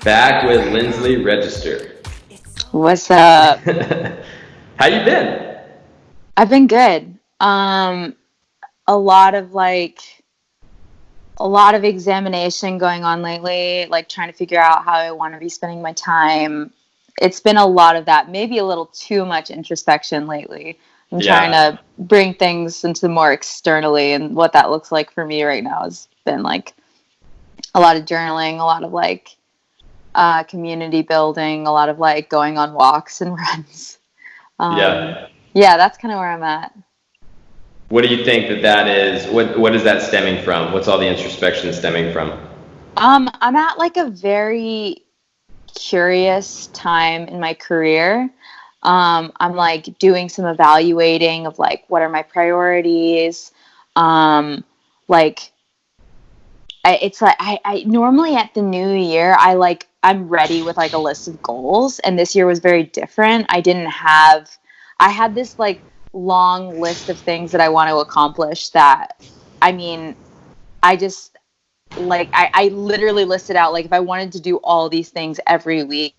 Back with Lindsley Register. What's up? How you been? I've been good. A lot of examination going on lately, like trying to figure out how I want to be spending my time. It's been a lot of that, maybe a little too much introspection lately. I'm trying to bring things into more externally, and what that looks like for me right now has been like a lot of journaling, a lot of community building, a lot of going on walks and runs. Yeah, that's kind of where I'm at. What do you think that is? What is that stemming from? What's all the introspection stemming from? I'm at a very curious time in my career. I'm doing some evaluating of what are my priorities. I normally at the new year, I'm ready with a list of goals, and this year was very different. I had this long list of things that I want to accomplish that, I just I literally listed out if I wanted to do all these things every week,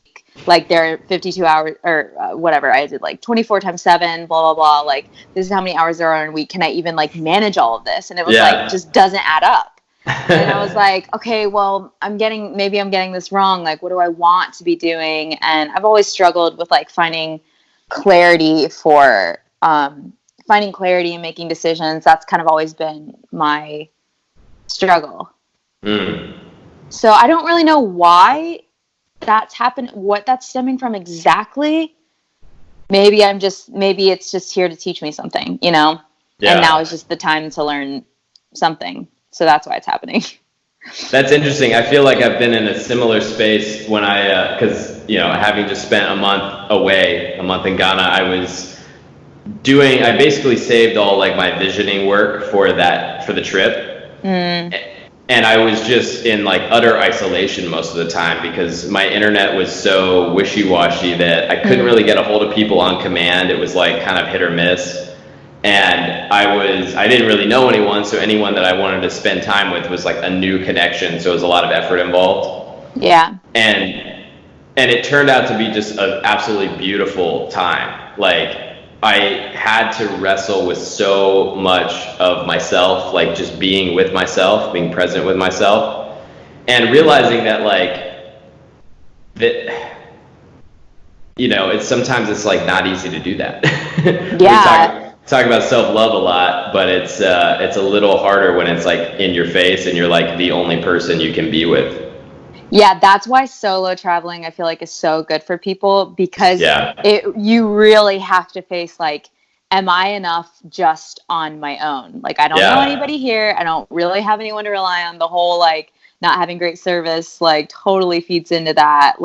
there are 52 hours or whatever, I did 24 times 7, blah blah blah, this is how many hours there are in a week, can I even manage all of this? And it was just doesn't add up. And I was okay, well, maybe I'm getting this wrong. What do I want to be doing? And I've always struggled with finding clarity and making decisions. That's kind of always been my struggle. So I don't really know why that's happened, what that's stemming from exactly. Maybe it's just here to teach me something, And now is just the time to learn something. So that's why it's happening. That's interesting. I feel like I've been in a similar space when because having just spent a month in Ghana, I basically saved all my visioning work for the trip. And I was just in utter isolation most of the time because my internet was so wishy-washy that I couldn't really get a hold of people on command. It was kind of hit or miss. And I didn't really know anyone, so anyone that I wanted to spend time with was a new connection, so it was a lot of effort involved. Yeah. And it turned out to be just an absolutely beautiful time. I had to wrestle with so much of myself, just being with myself, being present with myself, and realizing that it's sometimes not easy to do that. Yeah. We talk about self-love a lot, but it's a little harder when it's in your face and you're the only person you can be with. Yeah, that's why solo traveling, I feel is so good for people, because you really have to face am I enough just on my own? I don't know anybody here. I don't really have anyone to rely on. The whole not having great service totally feeds into that.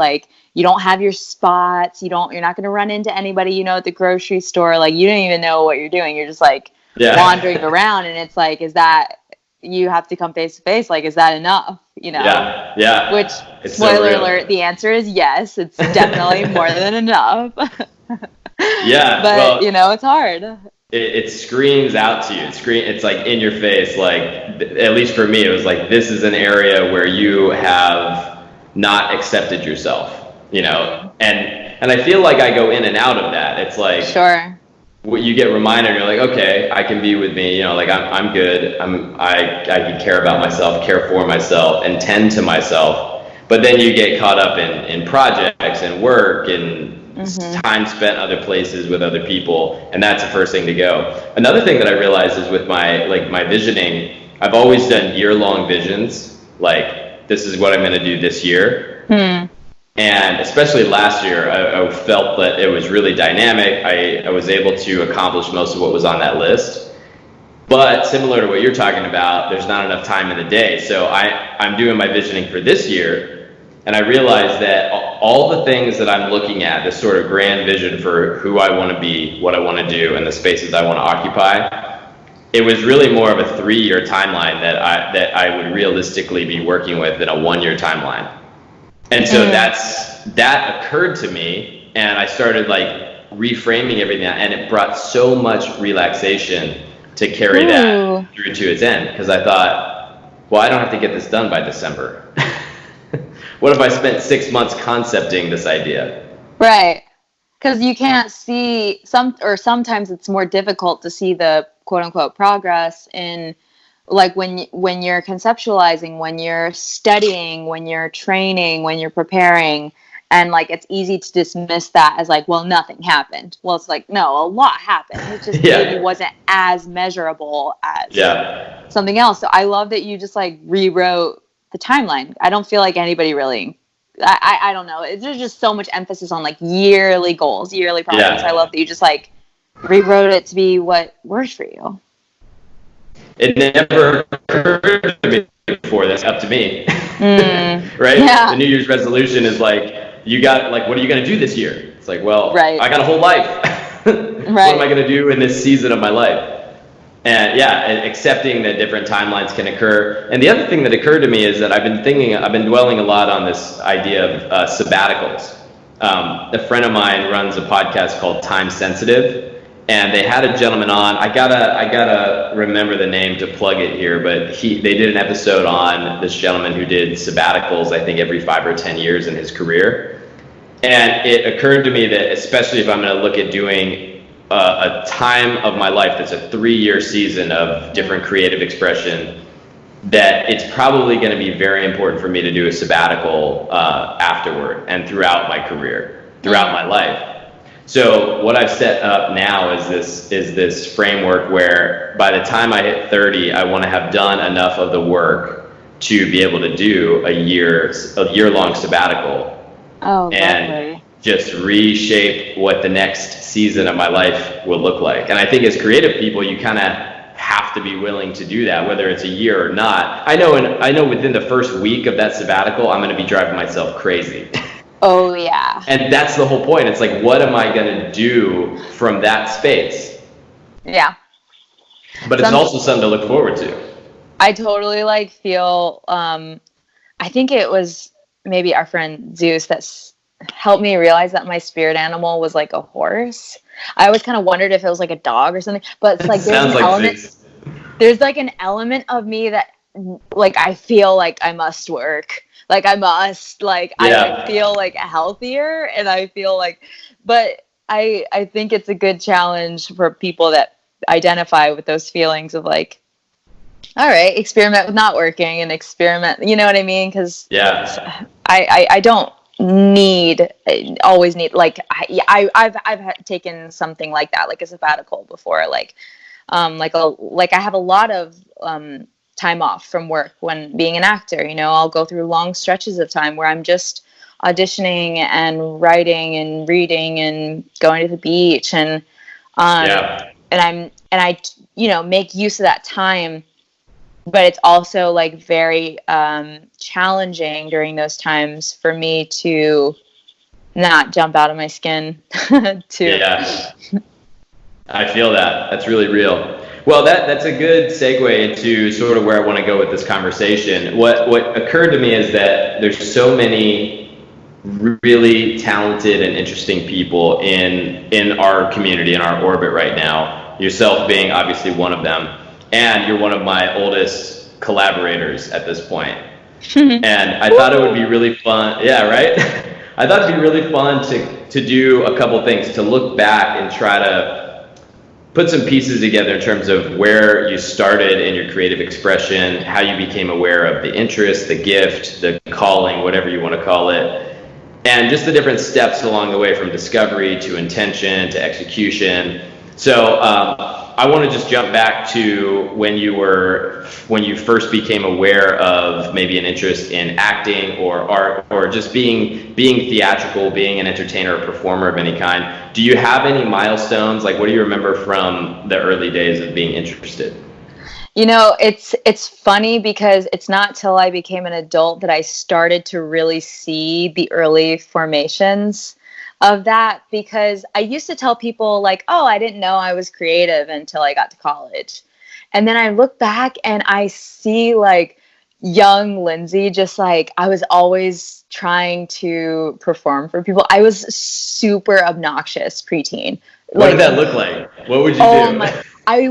You don't have your spots. You're not going to run into anybody at the grocery store. You don't even know what you're doing. You're just wandering around, and it's is that, you have to come face to face, is that enough? Yeah. Which, it's spoiler so alert, the answer is yes. It's definitely more than enough. Yeah. But, it's hard. It screams out to you. It's in your face. At least for me, it was this is an area where you have not accepted yourself, and I feel I go in and out of that. It's sure. You get reminded, you're okay, I can be with me, I'm good. I can care about myself, care for myself, and tend to myself. But then you get caught up in projects and work and time spent other places with other people, and that's the first thing to go. Another thing that I realized is with my visioning, I've always done year-long visions. This is what I'm going to do this year. And especially last year, I felt that it was really dynamic. I was able to accomplish most of what was on that list. But similar to what you're talking about, there's not enough time in the day. So I'm doing my visioning for this year, and I realized that all the things that I'm looking at, this sort of grand vision for who I want to be, what I want to do, and the spaces I want to occupy, it was really more of a 3-year timeline that I would realistically be working with in a 1-year timeline. And so that occurred to me, and I started reframing everything, and it brought so much relaxation to carry that through to its end, because I thought, well, I don't have to get this done by December. what if I spent 6 months concepting this idea? Right. Because you can't see sometimes it's more difficult to see the quote unquote progress in like when you're conceptualizing, when you're studying, when you're training, when you're preparing, and like it's easy to dismiss that as like, well, nothing happened. Well, it's like, no, a lot happened. It just maybe wasn't as measurable as something else. So I love that you just like rewrote the timeline. I don't feel like anybody really. I don't know. There's just so much emphasis on like yearly goals, yearly projects. I love that you just like rewrote it to be what works for you. It never occurred to me before. That's up to me, right? Yeah. The New Year's resolution is like, you got like, what are you going to do this year? It's like, well, I got a whole life. What am I going to do in this season of my life? And accepting that different timelines can occur. And the other thing that occurred to me is that I've been dwelling a lot on this idea of sabbaticals. A friend of mine runs a podcast called Time Sensitive, and they had a gentleman on. I gotta remember the name to plug it here, but they did an episode on this gentleman who did sabbaticals, I think every 5 or 10 years in his career. And it occurred to me that especially if I'm going to look at doing a time of my life that's a 3-year season of different creative expression, that it's probably going to be very important for me to do a sabbatical afterward and throughout my career, throughout my life. So what I've set up now is this framework where by the time I hit 30, I want to have done enough of the work to be able to do a year-long sabbatical. Oh, and just reshape what the next season of my life will look like. And I think as creative people, you kind of have to be willing to do that, whether it's a year or not. I know within the first week of that sabbatical, I'm going to be driving myself crazy. Oh, yeah. And that's the whole point. It's like, what am I going to do from that space? Yeah. But it's also something to look forward to. I totally like feel, I think it was maybe our friend Zeus that's helped me realize that my spirit animal was like a horse. I always kind of wondered if it was like a dog or something, but it's like there's like an element of me that like I feel like I must work, like I must, like I feel like healthier, and I feel like, but I think it's a good challenge for people that identify with those feelings of like, all right, experiment with not working and experiment, you know what I mean? Because I don't always need like I've taken something like that, like a sabbatical before, like I have a lot of time off from work when being an actor. You know, I'll go through long stretches of time where I'm just auditioning and writing and reading and going to the beach and I you know make use of that time. But it's also like very challenging during those times for me to not jump out of my skin. I feel that. That's really real. Well, that's a good segue into sort of where I want to go with this conversation. What occurred to me is that there's so many really talented and interesting people in our community, in our orbit right now. Yourself being obviously one of them. And you're one of my oldest collaborators at this point. And I thought it would be really fun. Yeah, right? I thought it'd be really fun to do a couple things, to look back and try to put some pieces together in terms of where you started in your creative expression, how you became aware of the interest, the gift, the calling, whatever you want to call it, and just the different steps along the way from discovery to intention to execution. So I want to just jump back to when you first became aware of maybe an interest in acting or art or just being theatrical, being an entertainer or performer of any kind. Do you have any milestones? Like, what do you remember from the early days of being interested? You know, it's funny because it's not till I became an adult that I started to really see the early formations of that, because I used to tell people like, oh, I didn't know I was creative until I got to college. And then I look back and I see like young Lindsay, just like I was always trying to perform for people. I was super obnoxious preteen. What did that look like? What would you do? I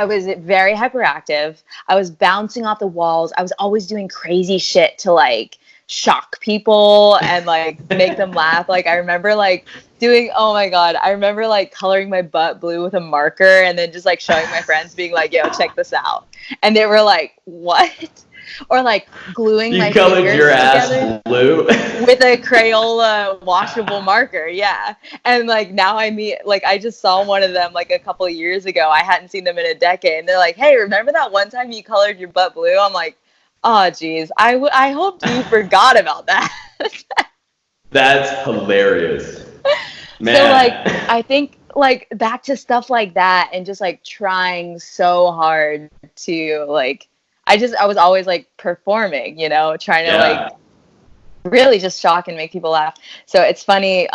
was very hyperactive. I was bouncing off the walls. I was always doing crazy shit to like shock people and like make them laugh. Like I remember like doing, oh my God, I remember like coloring my butt blue with a marker and then just like showing my friends being like, yo, check this out. And they were like, what? Or like gluing my fingers your together ass blue with a Crayola washable marker. Yeah. And like now I meet, like I just saw one of them like a couple of years ago. I hadn't seen them in a decade. And they're like, hey, remember that one time you colored your butt blue? I'm like, oh, geez. I hoped you forgot about that. That's hilarious, man. So like I think like back to stuff like that and just like trying so hard to like I was always like performing, you know, trying to like really just shock and make people laugh. So it's funny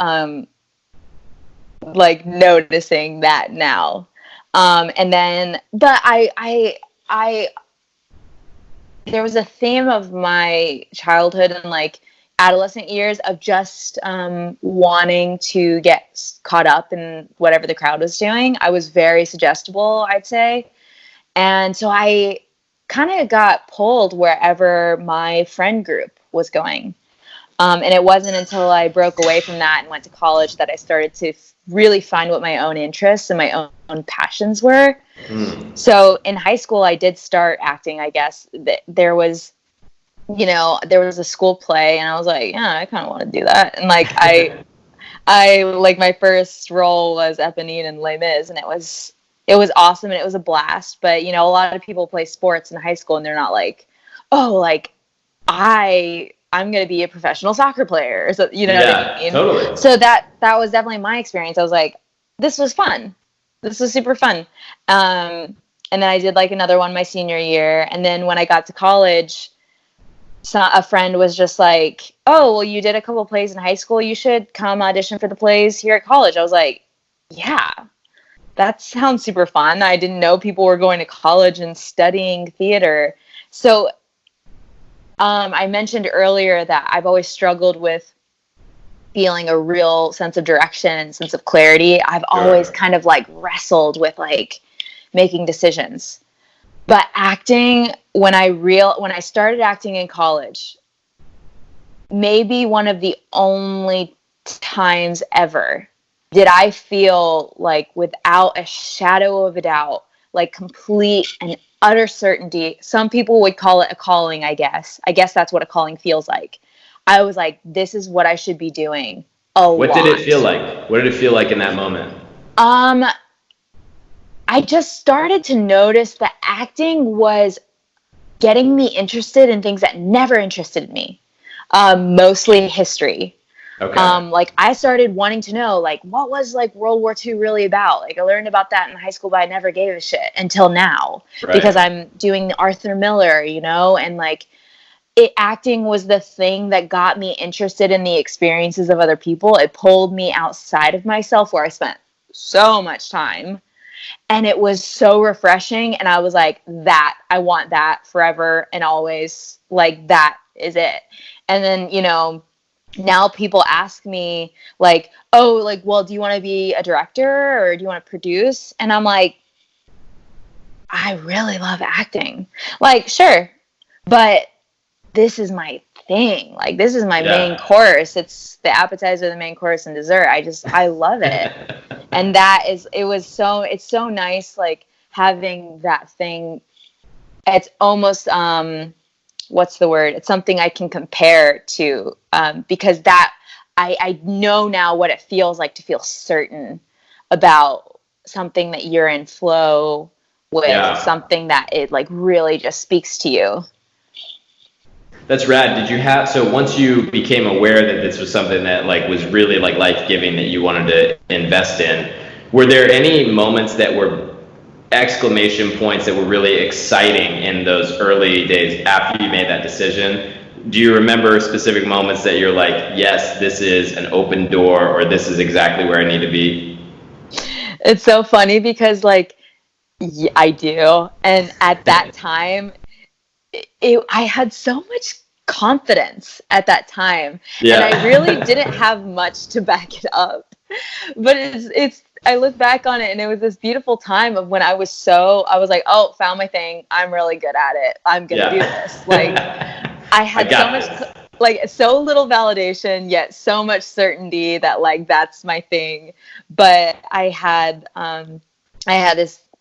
like noticing that now. And then but I there was a theme of my childhood and like adolescent years of just wanting to get caught up in whatever the crowd was doing. I was very suggestible, I'd say. And so I kind of got pulled wherever my friend group was going. And it wasn't until I broke away from that and went to college that I started to really find what my own interests and my own passions were. So in high school, I did start acting, I guess. There was a school play and I was like, yeah, I kind of want to do that. And like, I like my first role was Eponine in Les Mis, and it was awesome and it was a blast. But, you know, a lot of people play sports in high school and they're not like, oh, like I'm going to be a professional soccer player. So, you know what I mean? Totally. So that was definitely my experience. I was like, this was fun. This was super fun. And then I did like another one my senior year. And then when I got to college, a friend was just like, oh, well, you did a couple of plays in high school. You should come audition for the plays here at college. I was like, yeah, that sounds super fun. I didn't know people were going to college and studying theater. So I mentioned earlier that I've always struggled with feeling a real sense of direction and sense of clarity. I've always kind of like wrestled with like making decisions. But acting, when I started acting in college, maybe one of the only times ever did I feel like without a shadow of a doubt, like complete and utter certainty. Some people would call it a calling, I guess. I guess that's what a calling feels like. I was like, this is what I should be doing a lot. What did it feel like? What did it feel like in that moment? I just started to notice that acting was getting me interested in things that never interested me. Mostly history. Okay. Like I started wanting to know, like, what was like World War II really about? Like I learned about that in high school, but I never gave a shit until now, because I'm doing Arthur Miller, you know, and like acting was the thing that got me interested in the experiences of other people. It pulled me outside of myself where I spent so much time. And it was so refreshing. And I was like, I want that forever and always. Like, that is it. And then, you know, now people ask me like, oh, like, well, do you want to be a director or do you want to produce? And I'm like, I really love acting. Like, sure. But this is my thing. Like, this is my main course. It's the appetizer, the main course, and dessert. I love it. And it's so nice, like, having that thing. It's almost, what's the word? It's something I can compare to, because that, I know now what it feels like to feel certain about something that you're in flow with, something that it, like, really just speaks to you. That's rad. So once you became aware that this was something that like was really like life-giving that you wanted to invest in, were there any moments that were exclamation points that were really exciting in those early days after you made that decision? Do you remember specific moments that you're like, yes, this is an open door, or this is exactly where I need to be? It's so funny because like, I do. And at that time, I had so much confidence at that time, and I really didn't have much to back it up. But I look back on it, and it was this beautiful time of when I was like, oh, found my thing. I'm really good at it. I'm gonna do this. Like, I had like so little validation, yet so much certainty that like that's my thing. But I had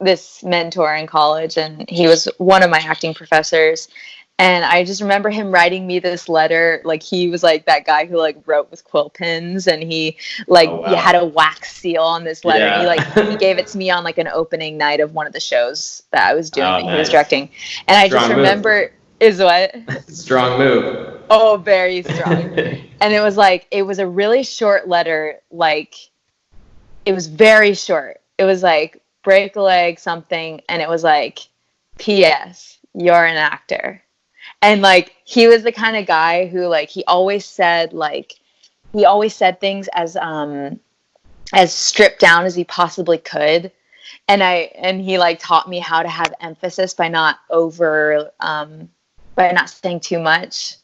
this mentor in college, and he was one of my acting professors. And I just remember him writing me this letter. Like, he was like that guy who like wrote with quill pens, and he like had a wax seal on this letter. Yeah. And he gave it to me on like an opening night of one of the shows that I was doing that he was Nice. directing. And I just remember is what? Strong move. Oh, very strong. And it was a really short letter. Like, it was very short. It was like, break a leg, something. And it was like, P.S. You're an actor. And like, he was the kind of guy who like, he always said things as stripped down as he possibly could. And he like taught me how to have emphasis by not saying too much.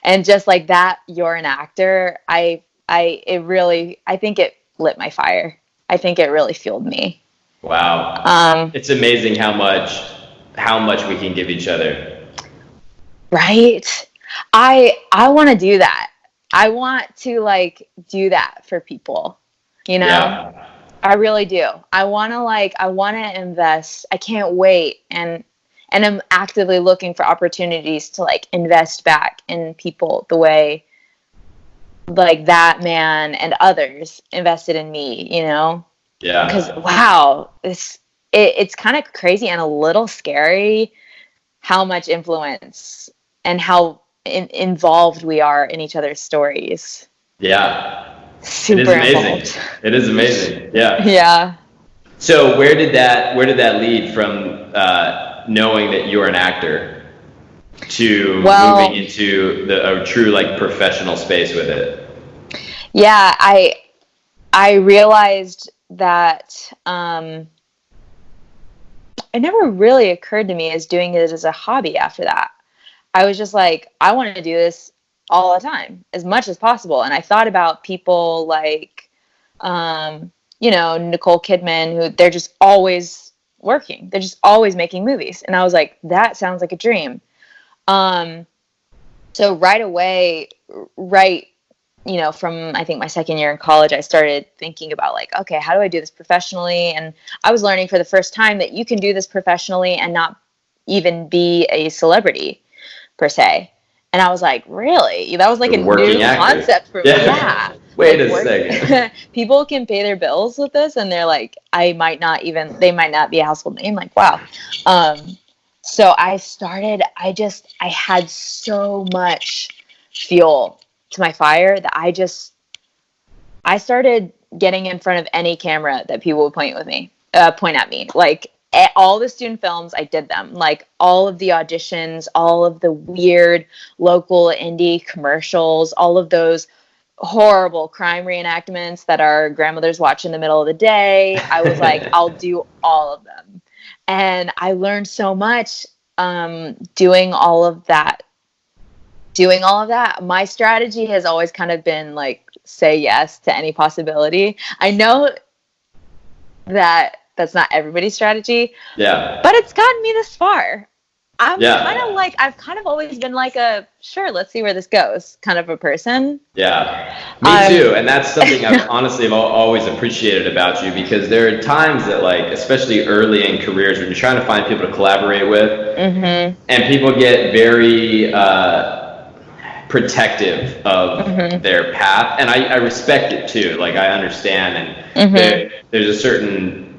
And just like that, you're an actor. I think it lit my fire. I think it really fueled me. Wow. It's amazing how much we can give each other. Right. I want to do that. I want to like do that for people, you know? Yeah. I really do. I want to invest. I can't wait. And I'm actively looking for opportunities to like invest back in people the way like that man and others invested in me, you know? Yeah. Because wow, it's kind of crazy and a little scary how much influence and how involved we are in each other's stories. Yeah. Super it is amazing. Involved. It is amazing. Yeah. Yeah. So where did that lead from knowing that you're an actor to moving into a true like professional space with it? Yeah, I realized that it never really occurred to me as doing it as a hobby after that. I was just like, I want to do this all the time, as much as possible. And I thought about people like, Nicole Kidman, who they're just always working. They're just always making movies. And I was like, that sounds like a dream. So right away, from I think my second year in college, I started thinking about like, okay, how do I do this professionally? And I was learning for the first time that you can do this professionally and not even be a celebrity per se. And I was like, really? That was like a new concept for me. Yeah. Wait a second. People can pay their bills with this, and they're like, they might not be a household name. Like, wow. So I had so much fuel to my fire that I started getting in front of any camera that people would point at me. Like, all the student films, I did them. Like, all of the auditions, all of the weird local indie commercials, all of those horrible crime reenactments that our grandmothers watch in the middle of the day. I was like, I'll do all of them. And I learned so much doing all of that. My strategy has always kind of been like, say yes to any possibility. I know that that's not everybody's strategy. Yeah. But it's gotten me this far. I've kind of always been like sure, let's see where this goes kind of a person. Yeah, me too. And that's something I've honestly always appreciated about you, because there are times that, like, especially early in careers, when you're trying to find people to collaborate with, and people get very protective of their path. And I respect it too. Like, I understand. And there's a certain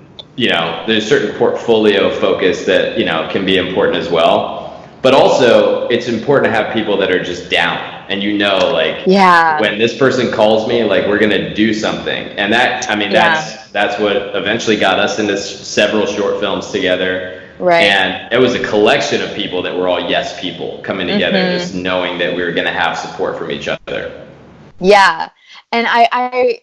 portfolio focus that, can be important as well. But also, it's important to have people that are just down, and when this person calls me, like, we're gonna do something. And that's what eventually got us into several short films together. Right. And it was a collection of people that were all yes people coming together, just knowing that we were gonna have support from each other. Yeah. And I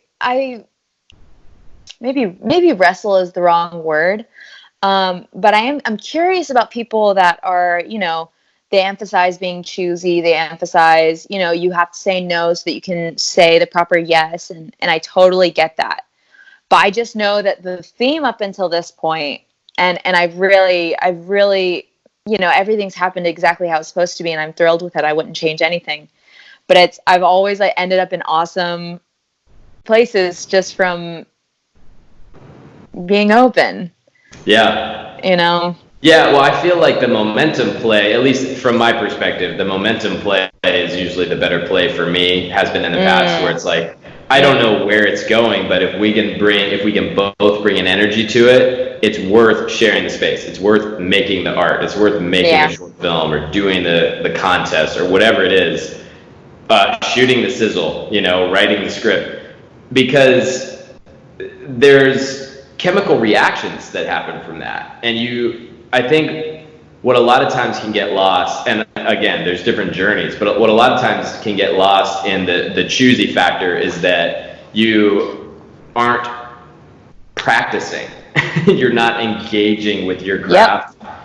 maybe wrestle is the wrong word. But I'm curious about people that are, they emphasize being choosy. They emphasize, you have to say no so that you can say the proper yes. And I totally get that. But I just know that the theme up until this point, and I've really, everything's happened exactly how it's supposed to be, and I'm thrilled with it. I wouldn't change anything. but I've always like ended up in awesome places just from being open. Yeah. You know? Yeah, well, I feel like the momentum play, at least from my perspective, the momentum play is usually the better play for me, has been in the past, where it's like, I don't know where it's going, but if we can both bring an energy to it, it's worth sharing the space. It's worth making the art. It's worth making a short film or doing the contest or whatever it is, shooting the sizzle, you know, writing the script, because there's chemical reactions that happen from that. And I think what a lot of times can get lost, and again, there's different journeys, but what a lot of times can get lost in the choosy factor is that you aren't practicing. You're not engaging with your craft. Yep.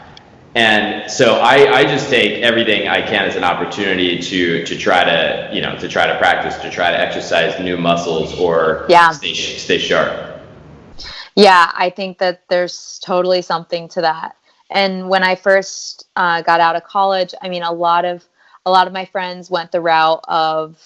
And so I just take everything I can as an opportunity to try to practice, to try to exercise new muscles or stay sharp. Yeah, I think that there's totally something to that. And when I first got out of college, I mean, a lot of my friends went the route of,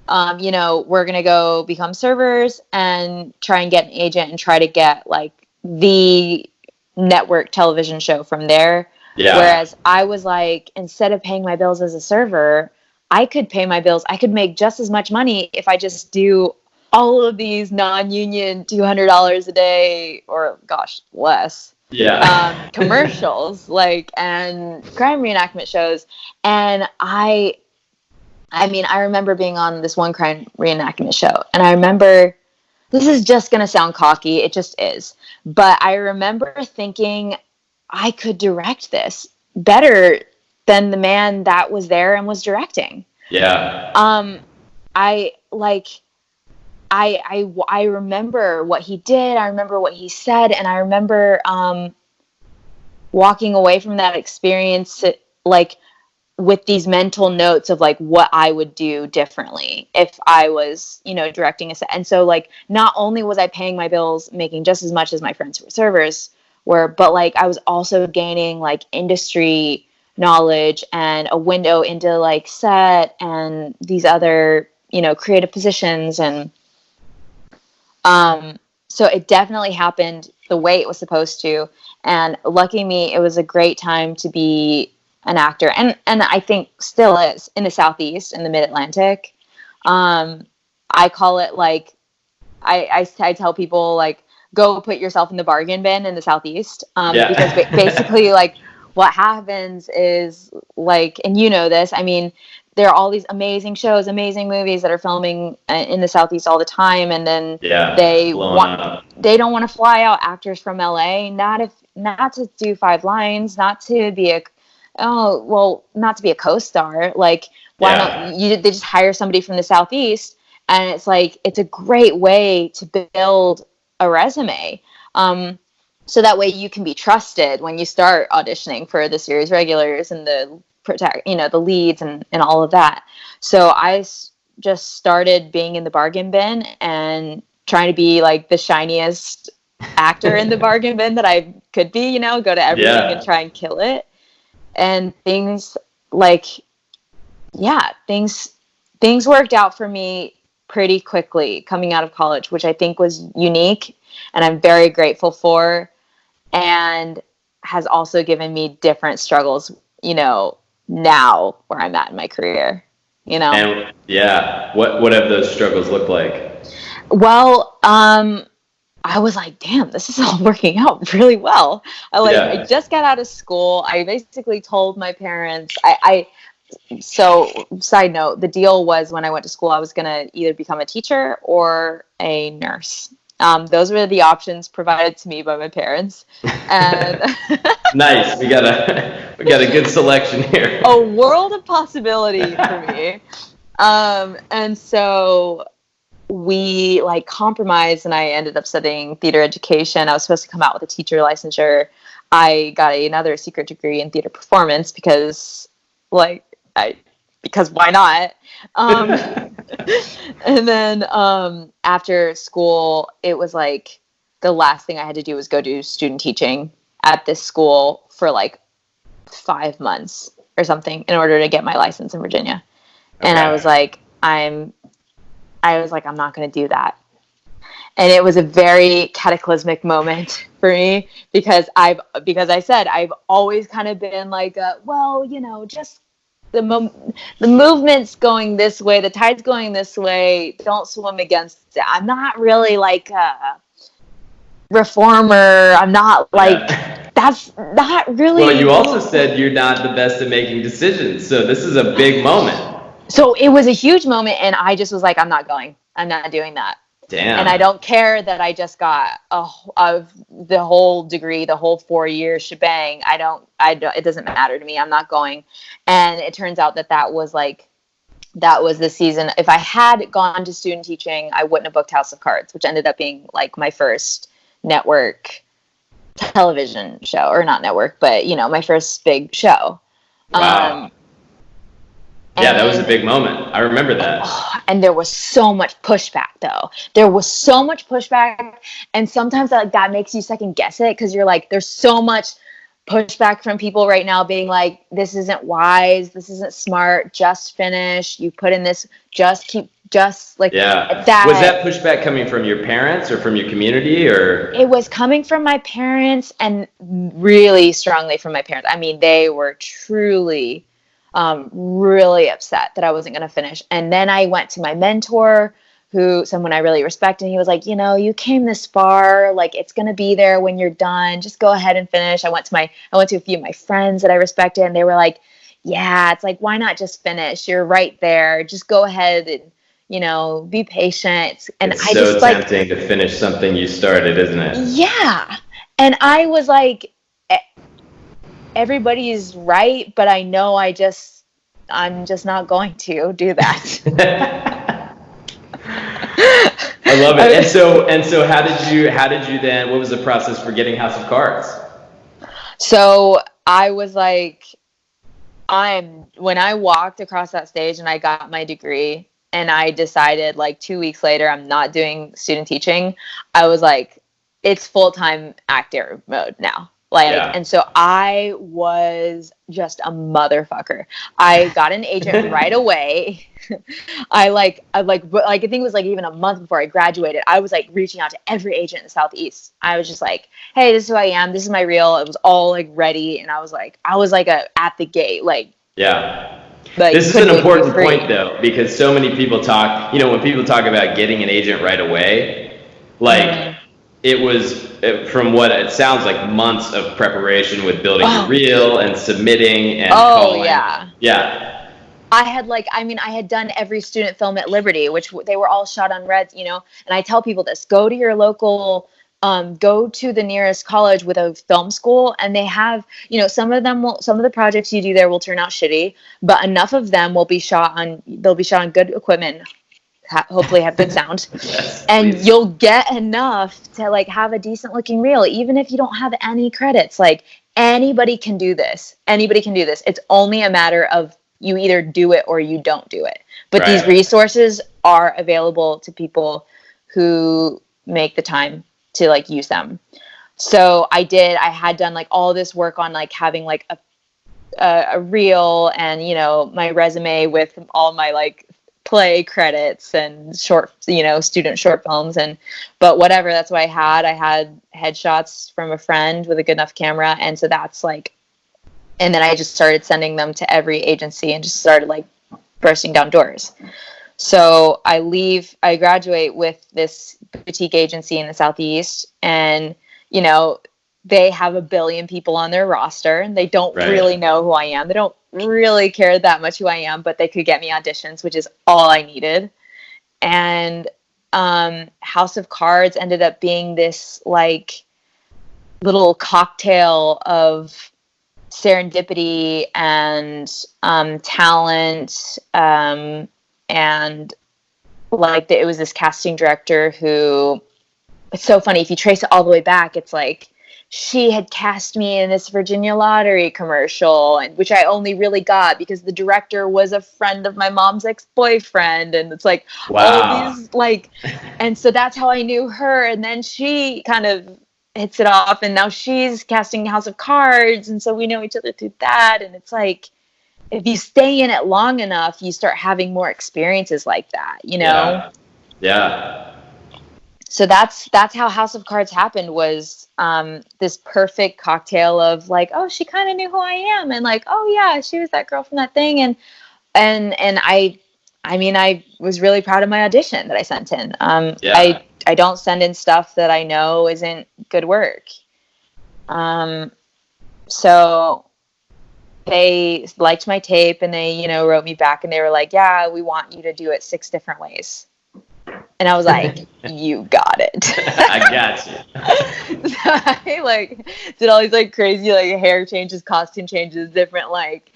we're going to go become servers and try and get an agent and try to get like the network television show from there. Yeah. Whereas I was like, instead of paying my bills as a server, I could pay my bills. I could make just as much money if I just do all of these non-union $200 a day, or gosh, less. Yeah. Commercials, like, and crime reenactment shows. And I remember being on this one crime reenactment show, and I remember, this is just going to sound cocky, it just is, but I remember thinking I could direct this better than the man that was there and was directing. Yeah. I remember what he did. I remember what he said. And I remember walking away from that experience like with these mental notes of like what I would do differently if I was, directing a set. And so like, not only was I paying my bills, making just as much as my friends who were servers were, but like I was also gaining like industry knowledge and a window into like set and these other, creative positions. And so it definitely happened the way it was supposed to. And lucky me, it was a great time to be an actor. And I think still is in the Southeast, in the Mid-Atlantic. I call it like, I tell people like, go put yourself in the bargain bin in the Southeast. Because basically like what happens is like, and this, I mean, there are all these amazing shows, amazing movies that are filming in the Southeast all the time. And then they don't want to fly out actors from LA, not to do 5 lines, not to be a co-star. Like, why don't they just hire somebody from the Southeast? And it's like, it's a great way to build a resume. So that way you can be trusted when you start auditioning for the series regulars and the leads and all of that. So I just started being in the bargain bin and trying to be like the shiniest actor in the bargain bin that I could be, go to everything and try and kill it. And things worked out for me pretty quickly coming out of college, which I think was unique and I'm very grateful for, and has also given me different struggles, now where I'm at in my career, And what have those struggles looked like? Well, I was like, damn, this is all working out really well. I just got out of school. I basically told my parents, so side note, the deal was when I went to school, I was going to either become a teacher or a nurse. Those were the options provided to me by my parents. And nice. We got a good selection here. A world of possibility for me. And so we compromised, and I ended up studying theater education. I was supposed to come out with a teacher licensure. I got another secret degree in theater performance because why not? And then after school, it was like the last thing I had to do was go do student teaching at this school for 5 months or something in order to get my license in Virginia. And I was like, I'm not going to do that. And it was a very cataclysmic moment for me because I said I've always kind of been like, well, just the movement's going this way, the tide's going this way, don't swim against it. I'm not really like a reformer. I'm not like, that's not really. Well, you also said you're not the best at making decisions, so this is a big moment. So it was a huge moment, and I just was like, I'm not going. I'm not doing that. Damn. And I don't care that I just got of the whole degree, the whole 4-year shebang. I don't, it doesn't matter to me. I'm not going. And it turns out that was the season. If I had gone to student teaching, I wouldn't have booked House of Cards, which ended up being like my first network television show, or not network, but my first big show. Wow. Yeah, that was a big moment. I remember that. And there was so much pushback, though. There was so much pushback. And sometimes that makes you second guess it, because you're like, there's so much pushback from people right now being like, this isn't wise. This isn't smart. Just finish. You put in this. Just like that. Was that pushback coming from your parents or from your community, or? It was coming from my parents, and really strongly from my parents. I mean, they were truly really upset that I wasn't going to finish. And then I went to my mentor, someone I really respect, and he was like, you came this far, like it's going to be there when you're done. Just go ahead and finish. I went to a few of my friends that I respected, and they were like, yeah, it's like, why not just finish? You're right there. Just go ahead and, be patient. And it's so tempting to finish something you started, isn't it? Yeah. And I was like, everybody's right, but I know I'm just not going to do that. I love it. And so how did you then, what was the process for getting House of Cards? So I was like, when I walked across that stage and I got my degree and I decided like 2 weeks later, I'm not doing student teaching, I was like, it's full-time actor mode now. And so I was just a motherfucker. I got an agent right away. I think it was like even a month before I graduated, I was like reaching out to every agent in the Southeast. I was just like, hey, this is who I am. This is my reel. It was all like ready. And I was like at the gate, like, yeah. Like, this is an important point though, because so many people talk, when people talk about getting an agent right away, like it was, from what it sounds like, months of preparation with building your reel and submitting and calling. Yeah. I had done every student film at Liberty, which they were all shot on Reds, and I tell people this: go to your local, go to the nearest college with a film school, and they have, some of the projects you do there will turn out shitty, but enough of them will be they'll be shot on good equipment, hopefully have good sound, and you'll get enough to like have a decent looking reel, even if you don't have any credits. Like anybody can do this. It's only a matter of you either do it or you don't do it. But these resources are available to people who make the time to like use them. So I had done like all this work on like having like a reel and, my resume with all my like play credits and short, student short films, but whatever, that's what I had headshots from a friend with a good enough camera. And so that's like, and then I just started sending them to every agency and just started like bursting down doors. So I graduate with this boutique agency in the Southeast, and, they have 1 billion people on their roster, and they don't really know who I am. They don't really care that much who I am, but they could get me auditions, which is all I needed. And House of Cards ended up being this like little cocktail of serendipity and talent, and like it was this casting director who, it's so funny if you trace it all the way back, it's like she had cast me in this Virginia Lottery commercial, which I only really got because the director was a friend of my mom's ex-boyfriend, and it's like all these like, and so that's how I knew her. And then she kind of hits it off, and now she's casting House of Cards, and so we know each other through that. And it's like, if you stay in it long enough, you start having more experiences like that, you know? Yeah. So that's how House of Cards happened, was this perfect cocktail of like, oh, she kind of knew who I am, and like, oh yeah, she was that girl from that thing, and I mean, I was really proud of my audition that I sent in. I don't send in stuff that I know isn't good work. So they liked my tape, and they, you know, wrote me back, and they were like, yeah, we want you to do it 6 different ways. And I was like, you got it. I got you. So I like did all these like crazy like hair changes, costume changes, different like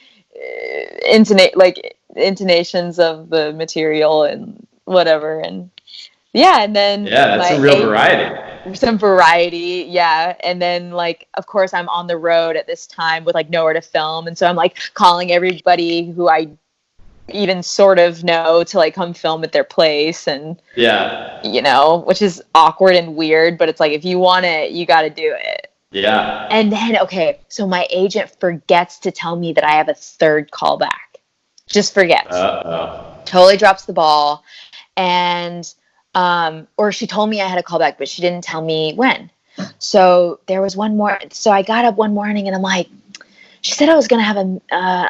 intonations of the material and whatever, and and then that's a real variety. Some variety, and then like of course I'm on the road at this time with like nowhere to film, and so I'm like calling everybody who I even sort of know to like come film at their place, and you know, which is awkward and weird, but it's like if you want it, you got to do it. And then so my agent forgets to tell me that I have a 3rd callback. Just forgets. Totally drops the ball. And or she told me I had a callback, but she didn't tell me when. So there was one more. So I got up one morning and I'm like, she said I was going to have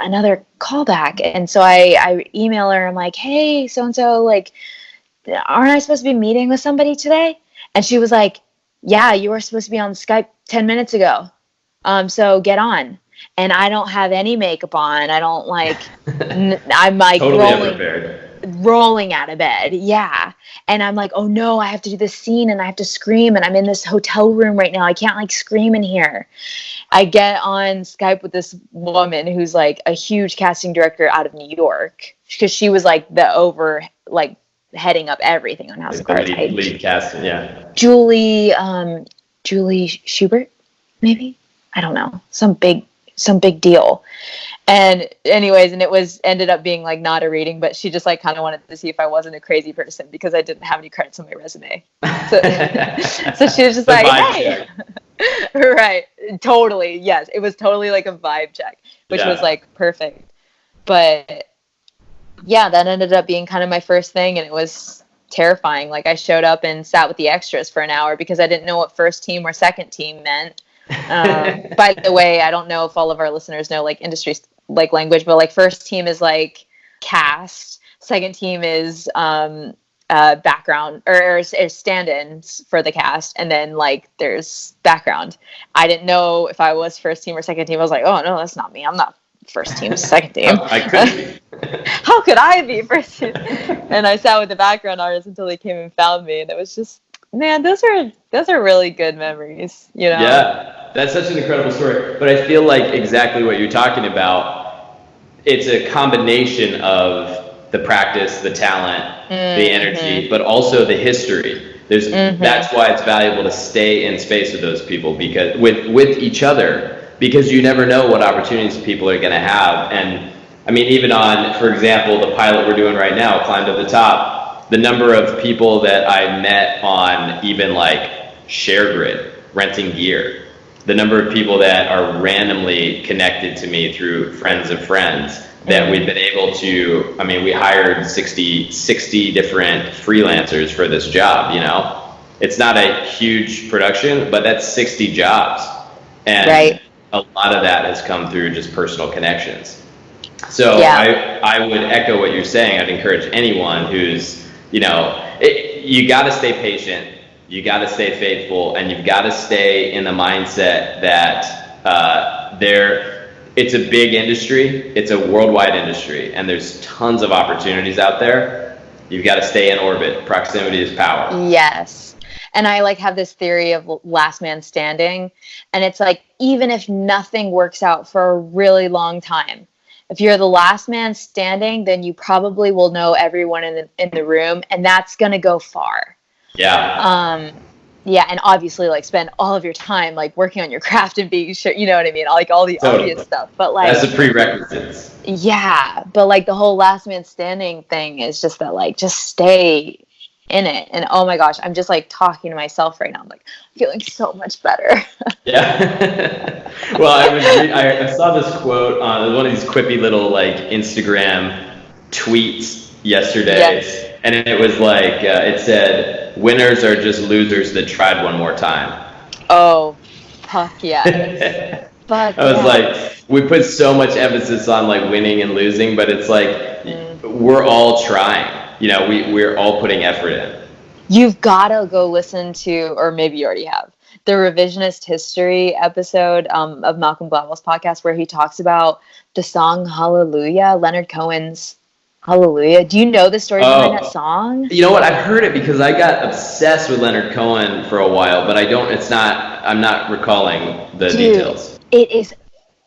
another callback. And so I email her. I'm like, hey, so-and-so, like, aren't I supposed to be meeting with somebody today? And she was like, yeah, you were supposed to be on Skype 10 minutes ago. So get on. And I don't have any makeup on. I don't like, I'm like totally rolling out of bed. Yeah. And I'm like, oh no, I have to do this scene and I have to scream, and I'm in this hotel room right now. I can't like scream in here. I get on Skype with this woman who's like a huge casting director out of New York, because she was like heading up everything on House of Cards. Lead casting, Julie Schubert, maybe? I don't know. Some big deal. And anyways, and it ended up being like not a reading, but she just like kind of wanted to see if I wasn't a crazy person because I didn't have any credits on my resume. So, so she was just like, hey. Right. Totally. Yes. It was totally like a vibe check, which was like perfect. But yeah, that ended up being kind of my first thing, and it was terrifying. Like I showed up and sat with the extras for an hour because I didn't know what first team or second team meant. By the way, I don't know if all of our listeners know like industry like language, but like first team is like cast, second team is background or stand-ins for the cast, and then like there's background. I didn't know if I was first team or second team. I was like, oh no, that's not me. I'm not first team, second team. I couldn't be. How could I be first team? And I sat with the background artists until they came and found me, and it was just, man, those are really good memories, you know? Yeah, that's such an incredible story. But I feel like exactly what you're talking about, it's a combination of the practice, the talent, the energy, but also the history. That's why it's valuable to stay in space with those people, because with each other, because you never know what opportunities people are going to have. And I mean, even on, for example, the pilot we're doing right now, Climb to the Top, the number of people that I met on even like ShareGrid, renting gear, the number of people that are randomly connected to me through friends of friends that we've been able to, I mean, we hired 60 different freelancers for this job, you know? It's not a huge production, but that's 60 jobs. And a lot of that has come through just personal connections. So I would echo what you're saying. I'd encourage anyone who's, you know, you got to stay patient, you got to stay faithful, and you've got to stay in the mindset that it's a big industry, it's a worldwide industry, and there's tons of opportunities out there. You've got to stay in orbit. Proximity is power. Yes. And I like have this theory of last man standing, and it's like, even if nothing works out for a really long time, if you're the last man standing, then you probably will know everyone in the room, and that's going to go far. Yeah. Yeah, and obviously like spend all of your time like working on your craft and being sure, you know what I mean? Like all the obvious stuff. But like that's the prerequisites. Yeah, but like the whole last man standing thing is just that, like, just stay in it. And oh my gosh, I'm just like talking to myself right now. I'm like feeling so much better. Yeah. Well, I saw this quote on one of these quippy little like Instagram tweets yesterday, Yes. and it was like it said, "Winners are just losers that tried one more time." Oh, fuck yes. Fuck I was yes. like, we put so much emphasis on like winning and losing, but it's like we're all trying. You know, we're all putting effort in. You've got to go listen to, or maybe you already have, the revisionist history episode of Malcolm Gladwell's podcast where he talks about the song Hallelujah, Leonard Cohen's Hallelujah. Do you know the story behind that song? You know what? I've heard it because I got obsessed with Leonard Cohen for a while, but I'm not recalling the details. It is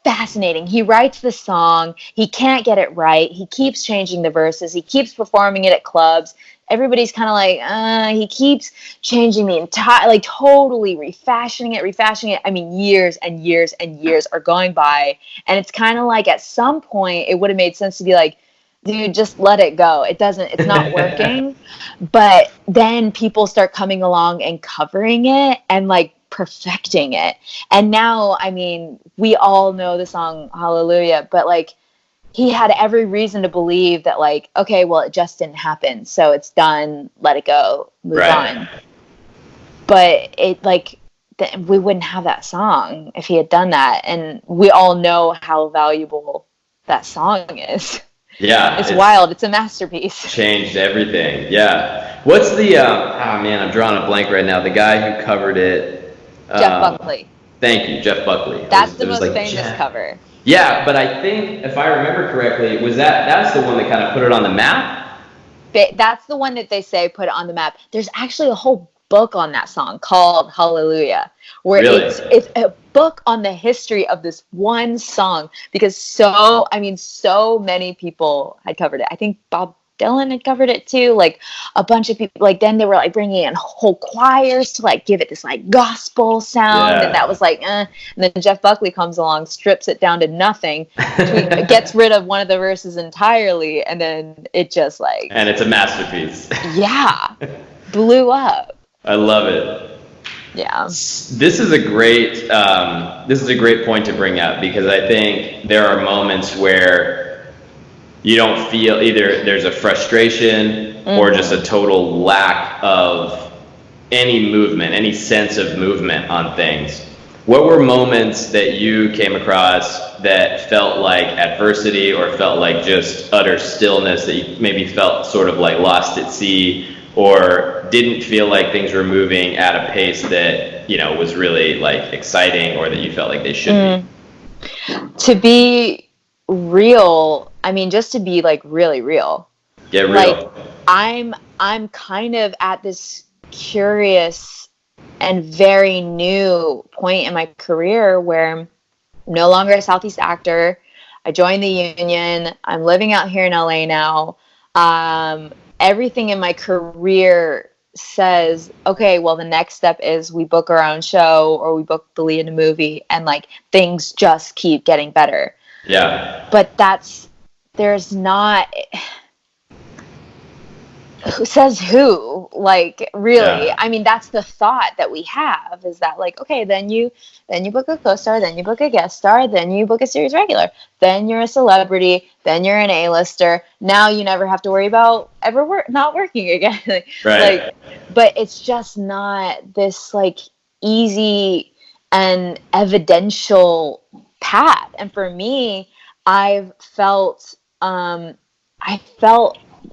fascinating. He writes the song. He can't get it right. He keeps changing the verses. He keeps performing it at clubs. Everybody's kind of like, he keeps changing the entire, like totally refashioning it. I mean, years and years and years are going by. And it's kind of like at some point it would have made sense to be like, dude, just let it go. It's not working. But then people start coming along and covering it and like perfecting it. And now, I mean, we all know the song Hallelujah, but like he had every reason to believe that like, okay, well, it just didn't happen. So it's done. Let it go. Move on. But it like, we wouldn't have that song if he had done that. And we all know how valuable that song is. Yeah. It's wild. It's a masterpiece. Changed everything. Yeah. What's the, I'm drawing a blank right now. The guy who covered it. Jeff Buckley. Thank you, Jeff Buckley. That's the most famous cover. Yeah, but I think, if I remember correctly, that's the one that kind of put it on the map? That's the one that they say put it on the map. There's actually a whole book on that song called Hallelujah, where it's a book on the history of this one song, because so many people had covered it. I think Bob Dylan had covered it too, like a bunch of people. Like then they were like bringing in whole choirs to like give it this like gospel sound, and that was like and then Jeff Buckley comes along, strips it down to nothing, gets rid of one of the verses entirely, and then it just like, and it's a masterpiece. Yeah. Blew up. I love it. Yeah. This is a great point to bring up, because I think there are moments where you don't feel either there's a frustration or just a total lack of any movement, any sense of movement on things. What were moments that you came across that felt like adversity or felt like just utter stillness, that you maybe felt sort of like lost at sea, or didn't feel like things were moving at a pace that, you know, was really like exciting, or that you felt like they should be? To be real, I mean, just to be like really real. Get real. Like I'm kind of at this curious and very new point in my career where I'm no longer a Southeast actor. I joined the union. I'm living out here in LA now. Everything in my career says, okay, well, the next step is we book our own show or we book the lead in a movie, and like things just keep getting better. Yeah. But there's not, who says who, like, really? Yeah. I mean, that's the thought that we have, is that like, okay, then you book a co-star, then you book a guest star, then you book a series regular, then you're a celebrity, then you're an A-lister. Now you never have to worry about not working again. Right. Like, but it's just not this like easy and evidential path. And for me, I felt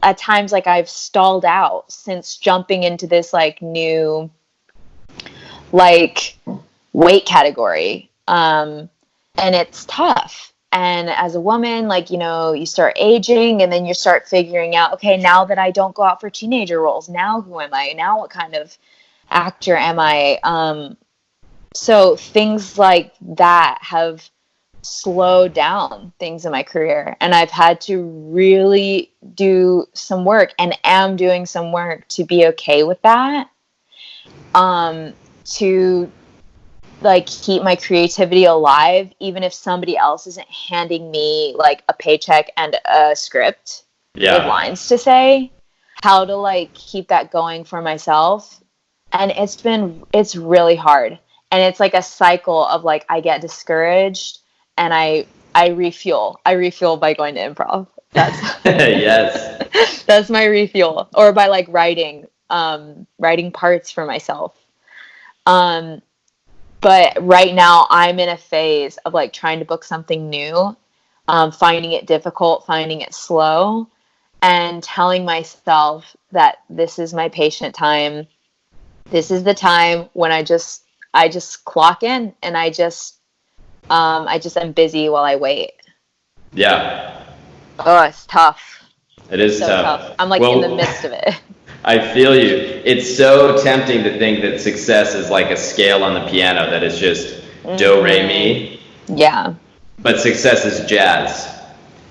at times like I've stalled out since jumping into this like new like weight category. And it's tough. And as a woman, like, you know, you start aging and then you start figuring out, okay, now that I don't go out for teenager roles, now who am I? Now what kind of actor am I? So things like that have slowed down things in my career, and I've had to really do some work, and am doing some work to be okay with that, to like keep my creativity alive, even if somebody else isn't handing me like a paycheck and a script with lines to say. how to like keep that going for myself. And it's really hard. And it's like a cycle of like, I get discouraged and I refuel. I refuel by going to improv. That's Yes. that's my refuel. Or by like writing parts for myself. But right now I'm in a phase of like trying to book something new, finding it difficult, finding it slow, and telling myself that this is my patient time. This is the time when I just clock in and I just am busy while I wait. Yeah. Oh, it's tough. It is so tough. I'm like in the midst of it. I feel you. It's so tempting to think that success is like a scale on the piano that is just do, re, mi. Yeah. But success is jazz.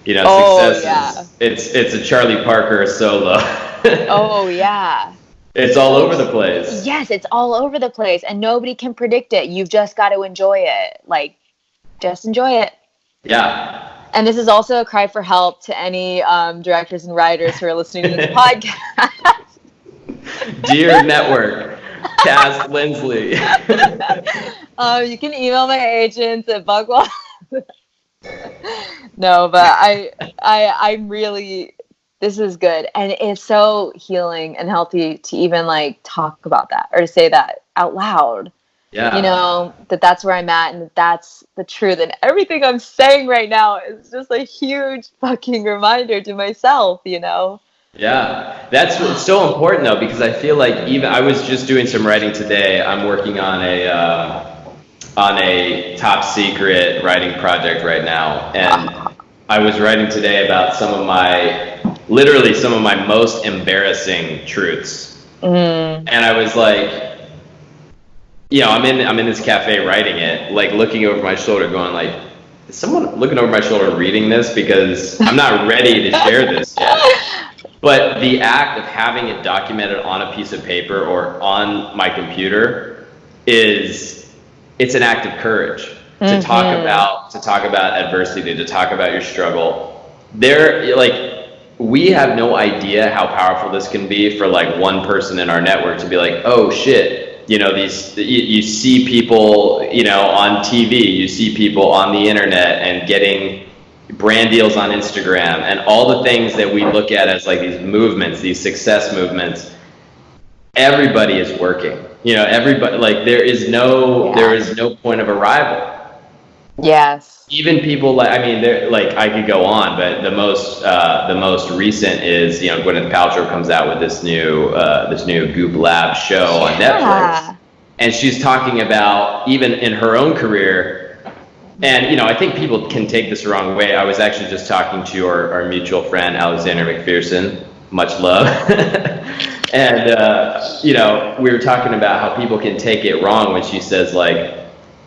You know, success is it's a Charlie Parker solo. Oh yeah. It's all over the place. Yes, it's all over the place and nobody can predict it. You've just got to enjoy it. Like, just enjoy it. Yeah. And this is also a cry for help to any directors and writers who are listening to this podcast. Dear network, cast Lindsley. You can email my agents at Bugwell. No, but I'm really, this is good. And it's so healing and healthy to even like talk about that or to say that out loud. Yeah. You know, that's where I'm at and that's the truth. And everything I'm saying right now is just a huge fucking reminder to myself, you know? Yeah, that's it's so important though, because I feel like even I was just doing some writing today. I'm working on a top secret writing project right now, and I was writing today about literally some of my most embarrassing truths. And I was like, you know, I'm in this cafe writing it, like looking over my shoulder, going like, is someone looking over my shoulder reading this? Because I'm not ready to share this yet. But the act of having it documented on a piece of paper or on my computer it's an act of courage to talk about adversity, to talk about your struggle. We have no idea how powerful this can be for like one person in our network to be like, oh shit, you know, you see people, you know, on TV, you see people on the internet and getting brand deals on Instagram and all the things that we look at as like these movements, these success movements. Everybody is working, you know, everybody, like there is no point of arrival. Yes. Even people like, I mean, they're like, I could go on, but the most recent is, you know, Gwyneth Paltrow comes out with this new Goop Lab show on Netflix. And she's talking about even in her own career. And, you know, I think people can take this the wrong way. I was actually just talking to our mutual friend, Alexander McPherson, much love. And, you know, we were talking about how people can take it wrong when she says, like,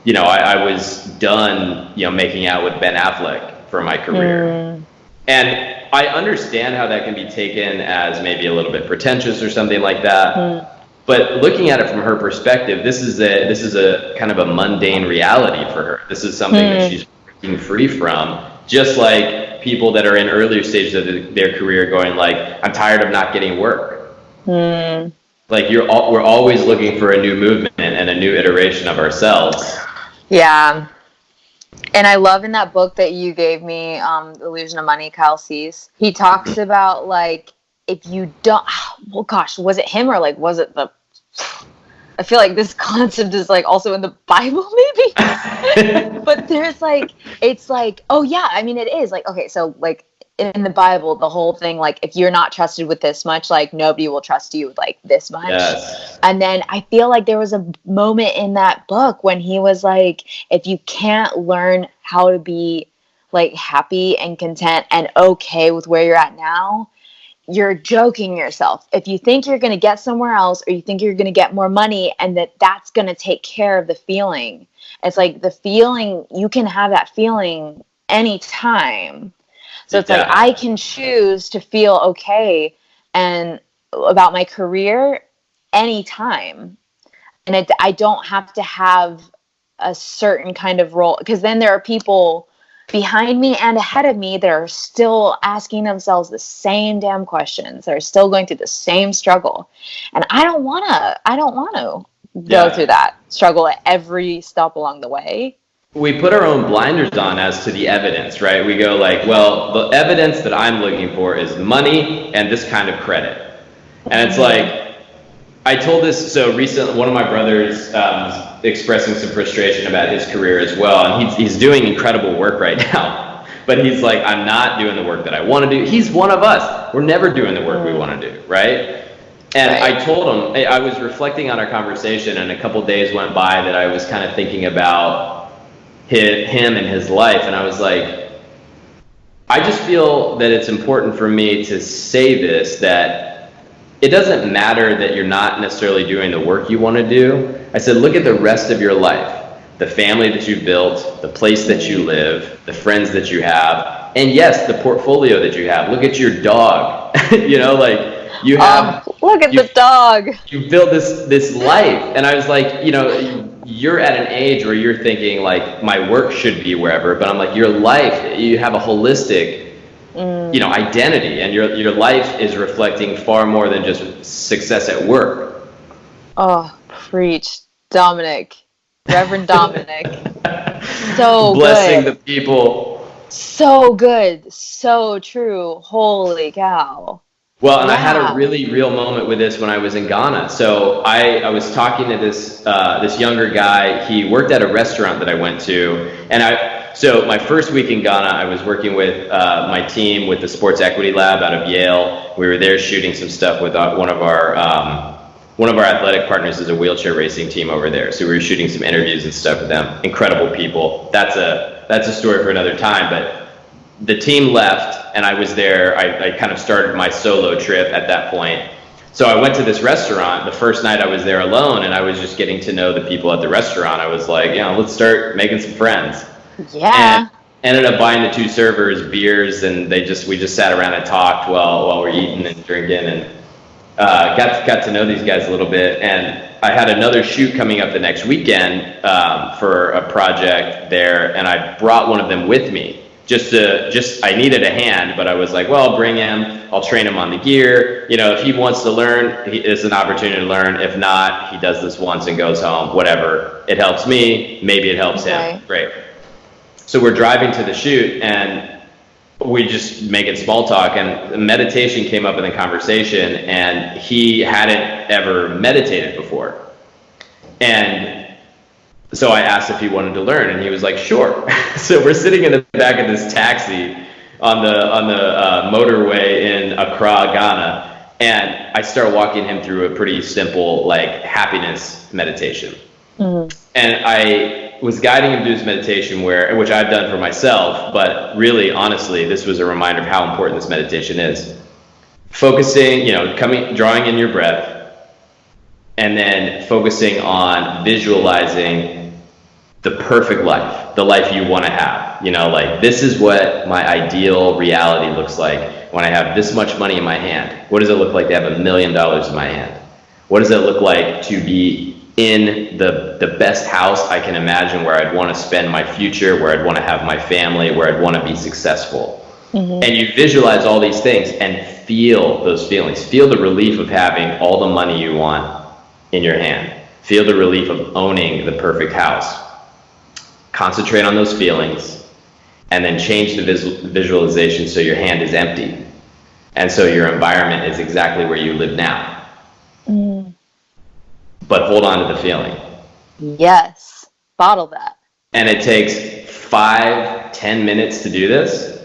you know, I was done, you know, making out with Ben Affleck for my career. And I understand how that can be taken as maybe a little bit pretentious or something like that. But looking at it from her perspective, this is a kind of a mundane reality for her. This is something that she's breaking free from. Just like people that are in earlier stages of their career going like, I'm tired of not getting work. Like we're always looking for a new movement and a new iteration of ourselves. Yeah. And I love in that book that you gave me, Illusion of Money, Kyle Cease, he talks about like, if you don't, well, gosh, was it him or like, was it I feel like this concept is like also in the Bible maybe, but there's like, it's like, oh yeah, I mean, it is like, okay, so like in the Bible, the whole thing, like if you're not trusted with this much, like nobody will trust you with like this much. Yes. And then I feel like there was a moment in that book when he was like, if you can't learn how to be like happy and content and okay with where you're at now, you're joking yourself. If you think you're going to get somewhere else or you think you're going to get more money and that's going to take care of the feeling, it's like the feeling, you can have that feeling anytime. So it's like I can choose to feel okay and about my career anytime. And I don't have to have a certain kind of role, because then there are people behind me and ahead of me that are still asking themselves the same damn questions. They're still going through the same struggle. And I don't want to go through that struggle at every step along the way. We put our own blinders on as to the evidence, right? We go like, well, the evidence that I'm looking for is money and this kind of credit. And it's like, I told this, so recently, one of my brothers expressing some frustration about his career as well, and he's doing incredible work right now. But he's like, I'm not doing the work that I want to do. He's one of us. We're never doing the work we want to do, right? And I told him, I was reflecting on our conversation, and a couple days went by that I was kind of thinking about him and his life, and I was like, I just feel that it's important for me to say this, that it doesn't matter that you're not necessarily doing the work you want to do. I said, look at the rest of your life, the family that you built, the place that you live, the friends that you have, and yes, the portfolio that you have. Look at your dog. You know, like, you have look at the dog. You built this life. And I was like, you know, you're at an age where you're thinking like, my work should be wherever, but I'm like, your life, you have a holistic you know, identity, and your life is reflecting far more than just success at work. Oh, preach, Dominic, Reverend Dominic. So blessing good. The people. So good, so true. Holy cow. Well, and I had a really real moment with this when I was in Ghana. So I was talking to this younger guy. He worked at a restaurant that I went to, and so my first week in Ghana, I was working with my team with the Sports Equity Lab out of Yale. We were there shooting some stuff with one of our athletic partners is a wheelchair racing team over there. So we were shooting some interviews and stuff with them. Incredible people. That's a story for another time. But the team left, and I was there. I kind of started my solo trip at that point. So I went to this restaurant. The first night I was there alone, and I was just getting to know the people at the restaurant. I was like, let's start making some friends. Yeah. And ended up buying the two servers beers, and we just sat around and talked while we're eating and drinking, and got to know these guys a little bit. And I had another shoot coming up the next weekend for a project there, and I brought one of them with me. I needed a hand, but I was like, well, I'll bring him. I'll train him on the gear. You know, if he wants to learn, it's an opportunity to learn. If not, he does this once and goes home, whatever. It helps me. Maybe it helps him. Great. So we're driving to the shoot, and we just making small talk, and meditation came up in the conversation, and he hadn't ever meditated before. And so I asked if he wanted to learn, and he was like, sure. So we're sitting in the back of this taxi on the motorway in Accra, Ghana, and I start walking him through a pretty simple, like, happiness meditation. Mm-hmm. And I was guiding him through this meditation which I've done for myself, but really, honestly, this was a reminder of how important this meditation is. Focusing, drawing in your breath, and then focusing on visualizing the perfect life, the life you want to have. Like, this is what my ideal reality looks like when I have this much money in my hand. What does it look like to have $1 million in my hand? What does it look like to be in the best house I can imagine, where I'd want to spend my future, where I'd want to have my family, where I'd want to be successful? Mm-hmm. And you visualize all these things and feel those feelings. Feel the relief of having all the money you want in your hand. Feel the relief of owning the perfect house. Concentrate on those feelings, and then change the visualization so your hand is empty, and so your environment is exactly where you live now. Mm. But hold on to the feeling. Yes. Bottle that. And it takes 5-10 minutes to do this,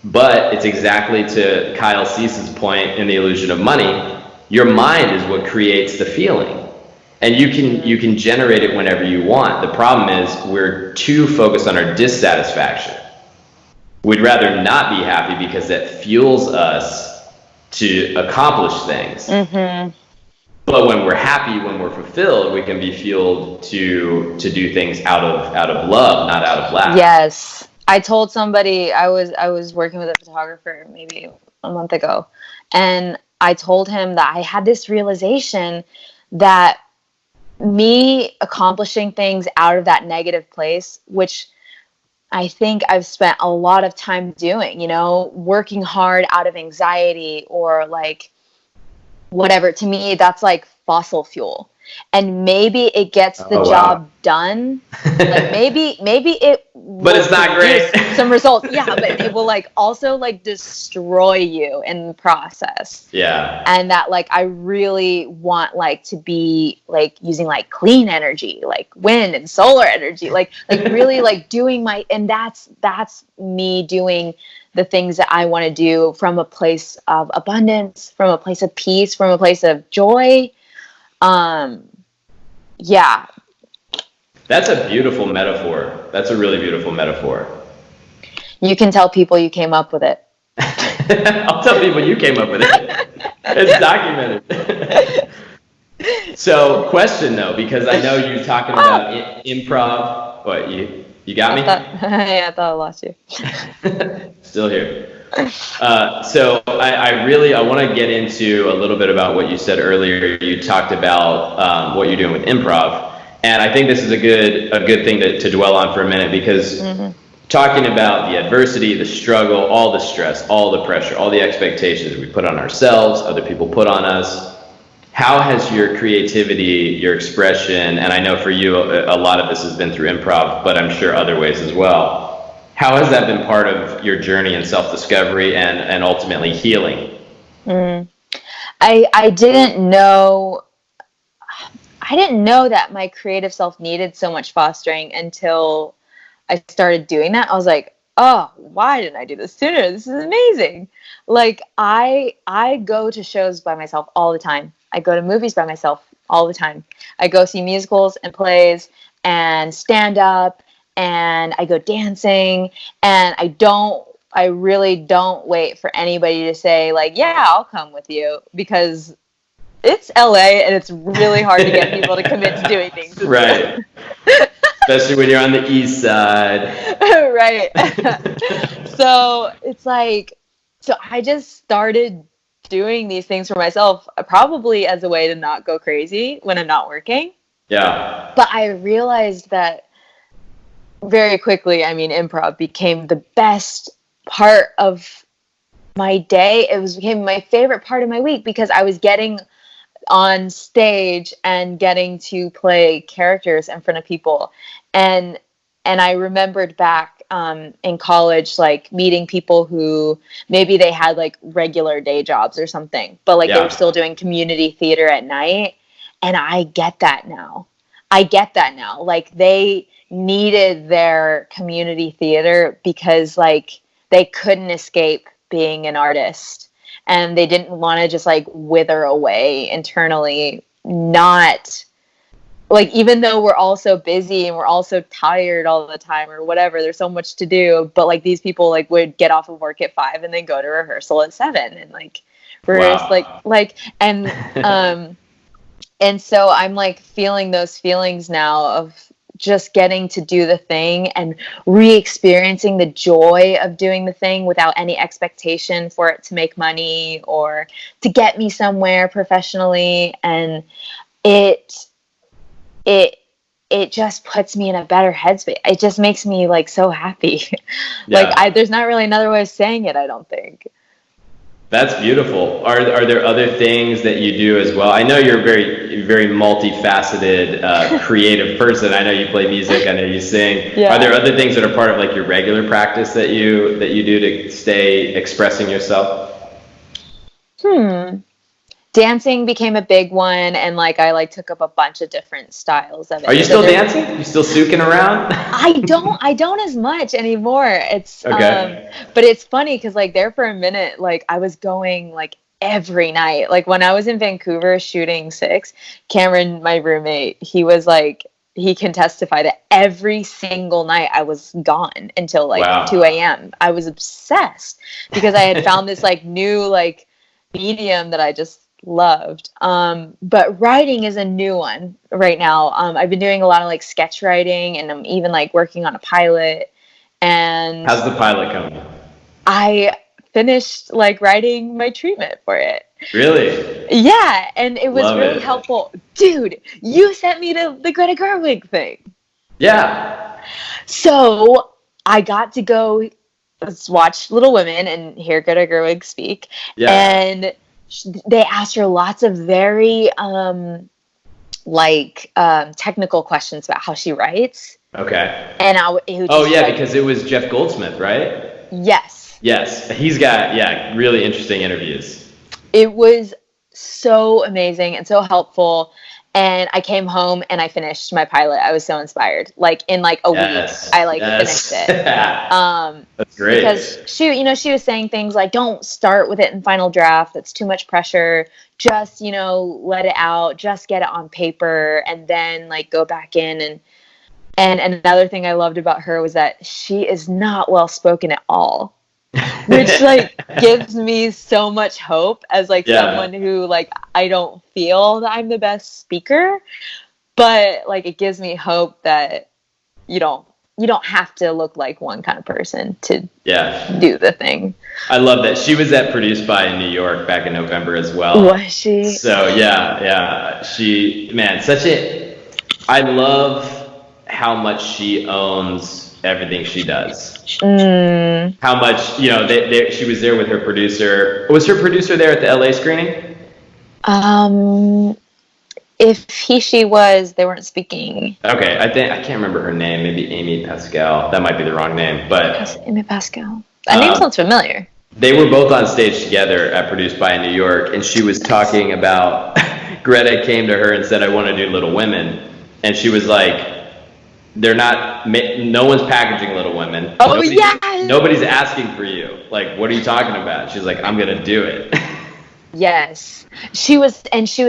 but it's exactly to Kyle Cease's point in The Illusion of Money. Your mind is what creates the feeling. And you can generate it whenever you want. The problem is we're too focused on our dissatisfaction. We'd rather not be happy because that fuels us to accomplish things. Mm-hmm. But when we're happy, when we're fulfilled, we can be fueled to do things out of love, not out of lack. Yes. I told somebody, I was working with a photographer maybe a month ago, and I told him that I had this realization that me accomplishing things out of that negative place, which I think I've spent a lot of time doing, working hard out of anxiety or like whatever. To me, that's like fossil fuel. And maybe it gets the job done. Like maybe it but it's not great. Some results. Yeah, but it will like also like destroy you in the process. Yeah. And that like I really want like to be like using like clean energy, like wind and solar energy, like really like doing and that's me doing the things that I want to do from a place of abundance, from a place of peace, from a place of joy. Yeah. That's a beautiful metaphor. That's a really beautiful metaphor. You can tell people you came up with it. I'll tell people you came up with it. It's documented. So, question though, because I know you're talking about improv. What, you got me? I thought I lost you. Still here. So I want to get into a little bit about what you said earlier. You talked about what you're doing with improv, and I think this is a good thing to dwell on for a minute, because talking about the adversity, the struggle, all the stress, all the pressure, all the expectations we put on ourselves, other people put on us. How has your creativity, your expression, and I know for you a lot of this has been through improv, but I'm sure other ways as well. How has that been part of your journey in self-discovery and ultimately healing? I didn't know that my creative self needed so much fostering until I started doing that. I was like, oh, why didn't I do this sooner? This is amazing. Like I go to shows by myself all the time. I go to movies by myself all the time. I go see musicals and plays and stand up, and I go dancing, and I really don't wait for anybody to say like, yeah, I'll come with you, because it's LA and it's really hard to get people to commit to doing things. Right. Especially when you're on the east side. Right. So it's like, so I just started doing these things for myself, probably as a way to not go crazy when I'm not working. Yeah. But I realized that very quickly, improv became the best part of my day. It became my favorite part of my week, because I was getting on stage and getting to play characters in front of people. And I remembered back in college, like meeting people who maybe they had like regular day jobs or something, but like they were still doing community theater at night. And I get that now. Like they needed their community theater because like they couldn't escape being an artist, and they didn't want to just like wither away internally. Not like, even though we're all so busy and we're all so tired all the time or whatever, there's so much to do, but like these people like would get off of work at 5 and then go to rehearsal at 7 and like rehearse and so I'm like feeling those feelings now of just getting to do the thing and re-experiencing the joy of doing the thing without any expectation for it to make money or to get me somewhere professionally. And it just puts me in a better headspace. It just makes me like so happy. There's not really another way of saying it, I don't think. That's beautiful. Are there other things that you do as well? I know you're a very, very multifaceted, creative person. I know you play music. I know you sing. Yeah. Are there other things that are part of like your regular practice that you do to stay expressing yourself? Dancing became a big one, and like I like took up a bunch of different styles of it. Are you still dancing? You still sooking around? I don't as much anymore. It's okay. But it's funny because like there for a minute, like I was going like every night. Like when I was in Vancouver shooting Six, Cameron, my roommate, he was like, he can testify that every single night I was gone until like 2 a.m. I was obsessed because I had found this like new like medium that I just loved. But writing is a new one right now. I've been doing a lot of like sketch writing, and I'm even like working on a pilot. And how's the pilot coming? I finished like writing my treatment for it. Really? Yeah, and it was really helpful. Dude, you sent me to the Greta Gerwig thing. Yeah. So I got to go watch Little Women and hear Greta Gerwig speak. Yeah. And they asked her lots of very technical questions about how she writes. Okay. And because it was Jeff Goldsmith, right? Yes. Yes. He's got really interesting interviews. It was so amazing and so helpful. And I came home and I finished my pilot. I was so inspired. Like in like a week, I finished it. That's great. Because she was saying things like, don't start with it in final draft. That's too much pressure. Just, let it out. Just get it on paper and then like go back in. And another thing I loved about her was that she is not well spoken at all. Which like gives me so much hope as like someone who like I don't feel that I'm the best speaker, but like it gives me hope that you don't have to look like one kind of person to do the thing. I love that. She was at Produced By in New York back in November as well. Was she? So I love how much she owns everything she does. How much, she was there with her producer. Was her producer there at the LA screening? If she was, they weren't speaking. Okay, I can't remember her name. Maybe Amy Pascal. That might be the wrong name, but Amy Pascal. That name sounds familiar. They were both on stage together at Produced By in New York, and she was talking about Greta came to her and said, "I want to do Little Women," and she was like, no one's packaging Little Women. Nobody's asking for you. Like, what are you talking about? She's like, I'm going to do it. Yes. She was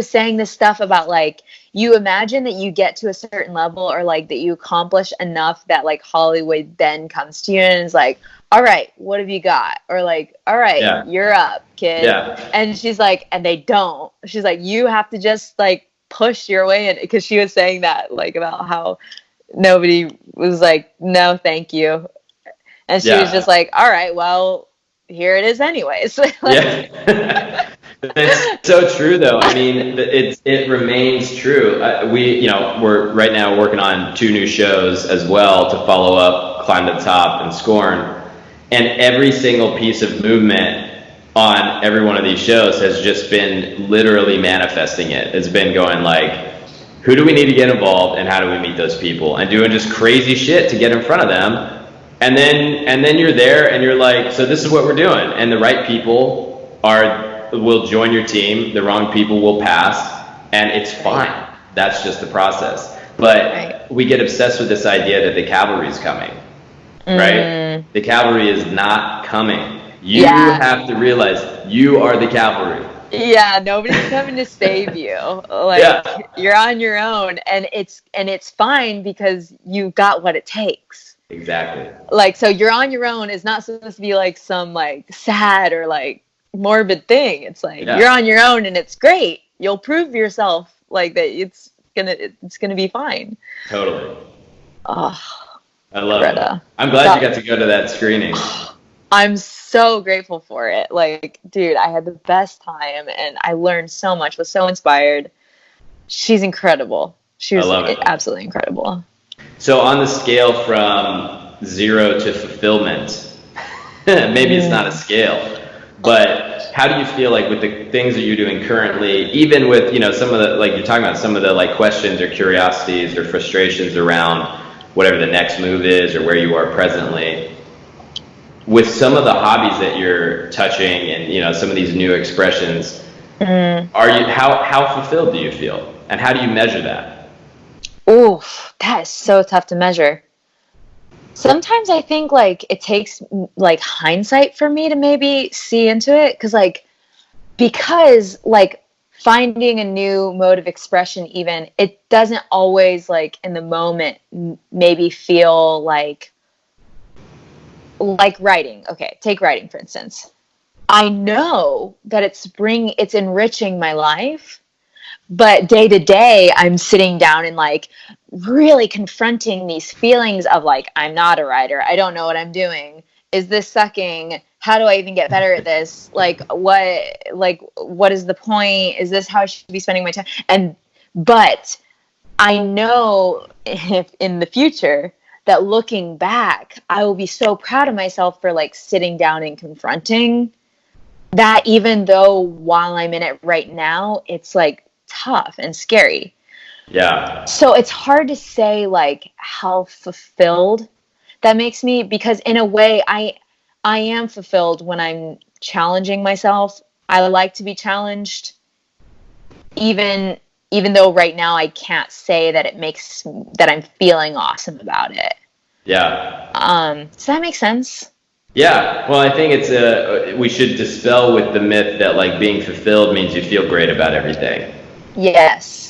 saying this stuff about like, you imagine that you get to a certain level or like that you accomplish enough that like Hollywood then comes to you and is like, all right, what have you got? Or like, all right, you're up, kid. Yeah. And she's like, and they don't. She's like, you have to just like push your way in. Because she was saying that like about how nobody was like, no, thank you. And she was just like, all right, well, here it is anyways. It's so true though. I mean, it remains true. We're right now working on 2 new shows as well to follow up Climb to the Top and Scorn. And every single piece of movement on every one of these shows has just been literally manifesting it. It's been going like, who do we need to get involved and how do we meet those people? And doing just crazy shit to get in front of them. And then you're there and you're like, so this is what we're doing. And the right people will join your team. The wrong people will pass. And it's fine. That's just the process. But we get obsessed with this idea that the cavalry is coming. Right? The cavalry is not coming. You have to realize you are the cavalry. Yeah, nobody's coming to save you. Like you're on your own, and it's fine because you got what it takes. Exactly. Like, so you're on your own is not supposed to be like some like sad or like morbid thing. It's like you're on your own and it's great. You'll prove yourself like that. It's gonna be fine. Totally. Oh, I love Greta. It. I'm glad you got to go to that screening. I'm so grateful for it. Like, dude, I had the best time and I learned so much, was so inspired. She's incredible. She was absolutely incredible. So on the scale from 0 to fulfillment, maybe it's not a scale, but how do you feel like with the things that you're doing currently, even with, some of the, like you're talking about some of the like questions or curiosities or frustrations around whatever the next move is or where you are presently, with some of the hobbies that you're touching and some of these new expressions, how fulfilled do you feel, and how do you measure that? Oof, that is so tough to measure. Sometimes I think like it takes like hindsight for me to maybe see into it, because finding a new mode of expression, even it doesn't always like in the moment maybe feel like writing. Okay, take writing for instance. I know that it's enriching my life, but day to day I'm sitting down and like really confronting these feelings of like, I'm not a writer. I don't know what I'm doing. Is this sucking? How do I even get better at this? What is the point? Is this how I should be spending my time? But I know if in the future that looking back, I will be so proud of myself for like sitting down and confronting that, even though while I'm in it right now, it's like tough and scary. Yeah. So it's hard to say like how fulfilled that makes me, because in a way I am fulfilled when I'm challenging myself. I like to be challenged, even though right now I can't say that it makes that I'm feeling awesome about it. Yeah. Does that make sense? Yeah. Well, I think we should dispel with the myth that like being fulfilled means you feel great about everything. Yes.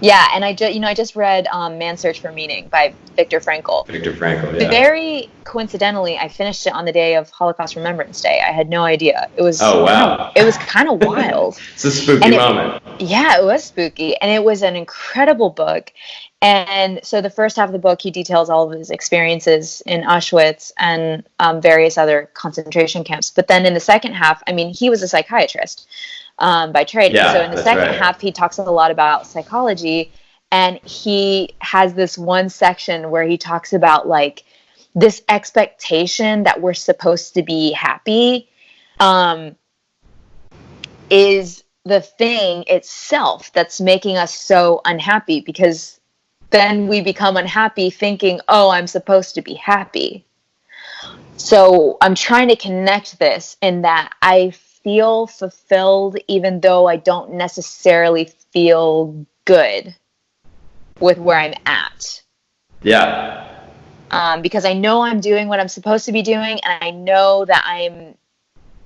Yeah, and I just read Man's Search for Meaning by Viktor Frankl. Viktor Frankl, yeah. Very coincidentally, I finished it on the day of Holocaust Remembrance Day. I had no idea. It was it was kind of wild. It's a spooky moment. Yeah, it was spooky, and it was an incredible book. And so the first half of the book, he details all of his experiences in Auschwitz and various other concentration camps. But then in the second half, I mean, he was a psychiatrist by trade. Yeah, so in the second half, he talks a lot about psychology, and he has this one section where he talks about like this expectation that we're supposed to be happy is the thing itself that's making us so unhappy, because then we become unhappy thinking, oh, I'm supposed to be happy. So I'm trying to connect this in that I feel fulfilled even though I don't necessarily feel good with where I'm at. Yeah. Because I know I'm doing what I'm supposed to be doing, and I know that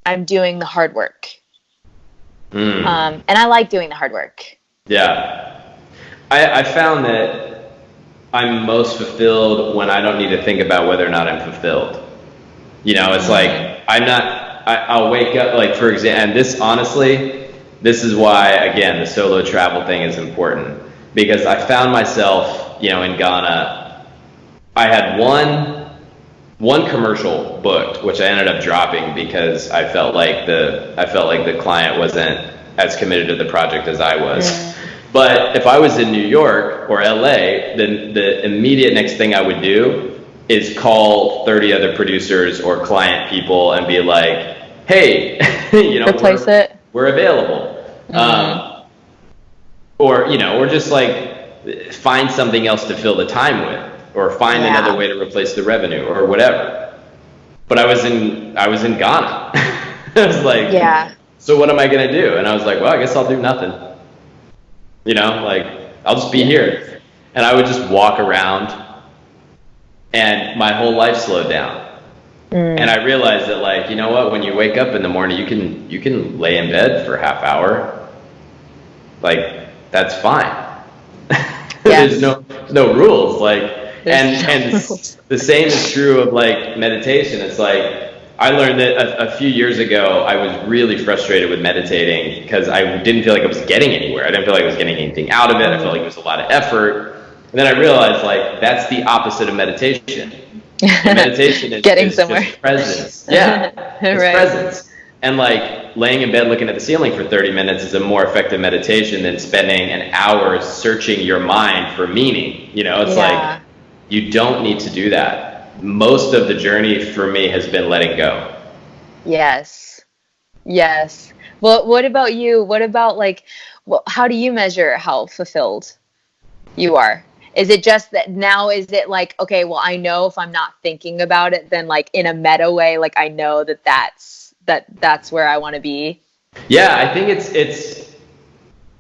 I'm doing the hard work. And I like doing the hard work. Yeah. I found that I'm most fulfilled when I don't need to think about whether or not I'm fulfilled. You know, it's like I'll wake up, like, for example, and this, honestly, this is why, again, the solo travel thing is important, because I found myself, you know, in Ghana, I had one commercial booked, which I ended up dropping because I felt like the client wasn't as committed to the project as I was. Yeah. But if I was in New York or LA, then the immediate next thing I would do is call 30 other producers or client people and be like, hey, you know, we're available. Or, you know, or just like find something else to fill the time with, or find another way to replace the revenue or whatever. But I was in Ghana. I was like, so what am I going to do? And I was like, well, I guess I'll do nothing. You know, like, I'll just be here. And I would just walk around, and my whole life slowed down. And I realized that, like, you know what, when you wake up in the morning, you can lay in bed for a half hour. Like, that's fine. There's no rules. Like, and the same is true of like meditation. It's like, I learned that a few years ago, I was really frustrated with meditating because I didn't feel like I was getting anywhere. I didn't feel like I was getting anything out of it. I felt like it was a lot of effort. And then I realized, like, that's the opposite of meditation. And meditation is getting somewhere. Just presence. Yeah, it's presence. And like laying in bed looking at the ceiling for 30 minutes is a more effective meditation than spending an hour searching your mind for meaning. You know, it's like, you don't need to do that. Most of the journey for me has been letting go. Yes. Well, what about you? What about like, how do you measure how fulfilled you are? Is it just that now, is it like, okay, well, I know if I'm not thinking about it, then like in a meta way, like I know that's where I want to be? Yeah, I think it's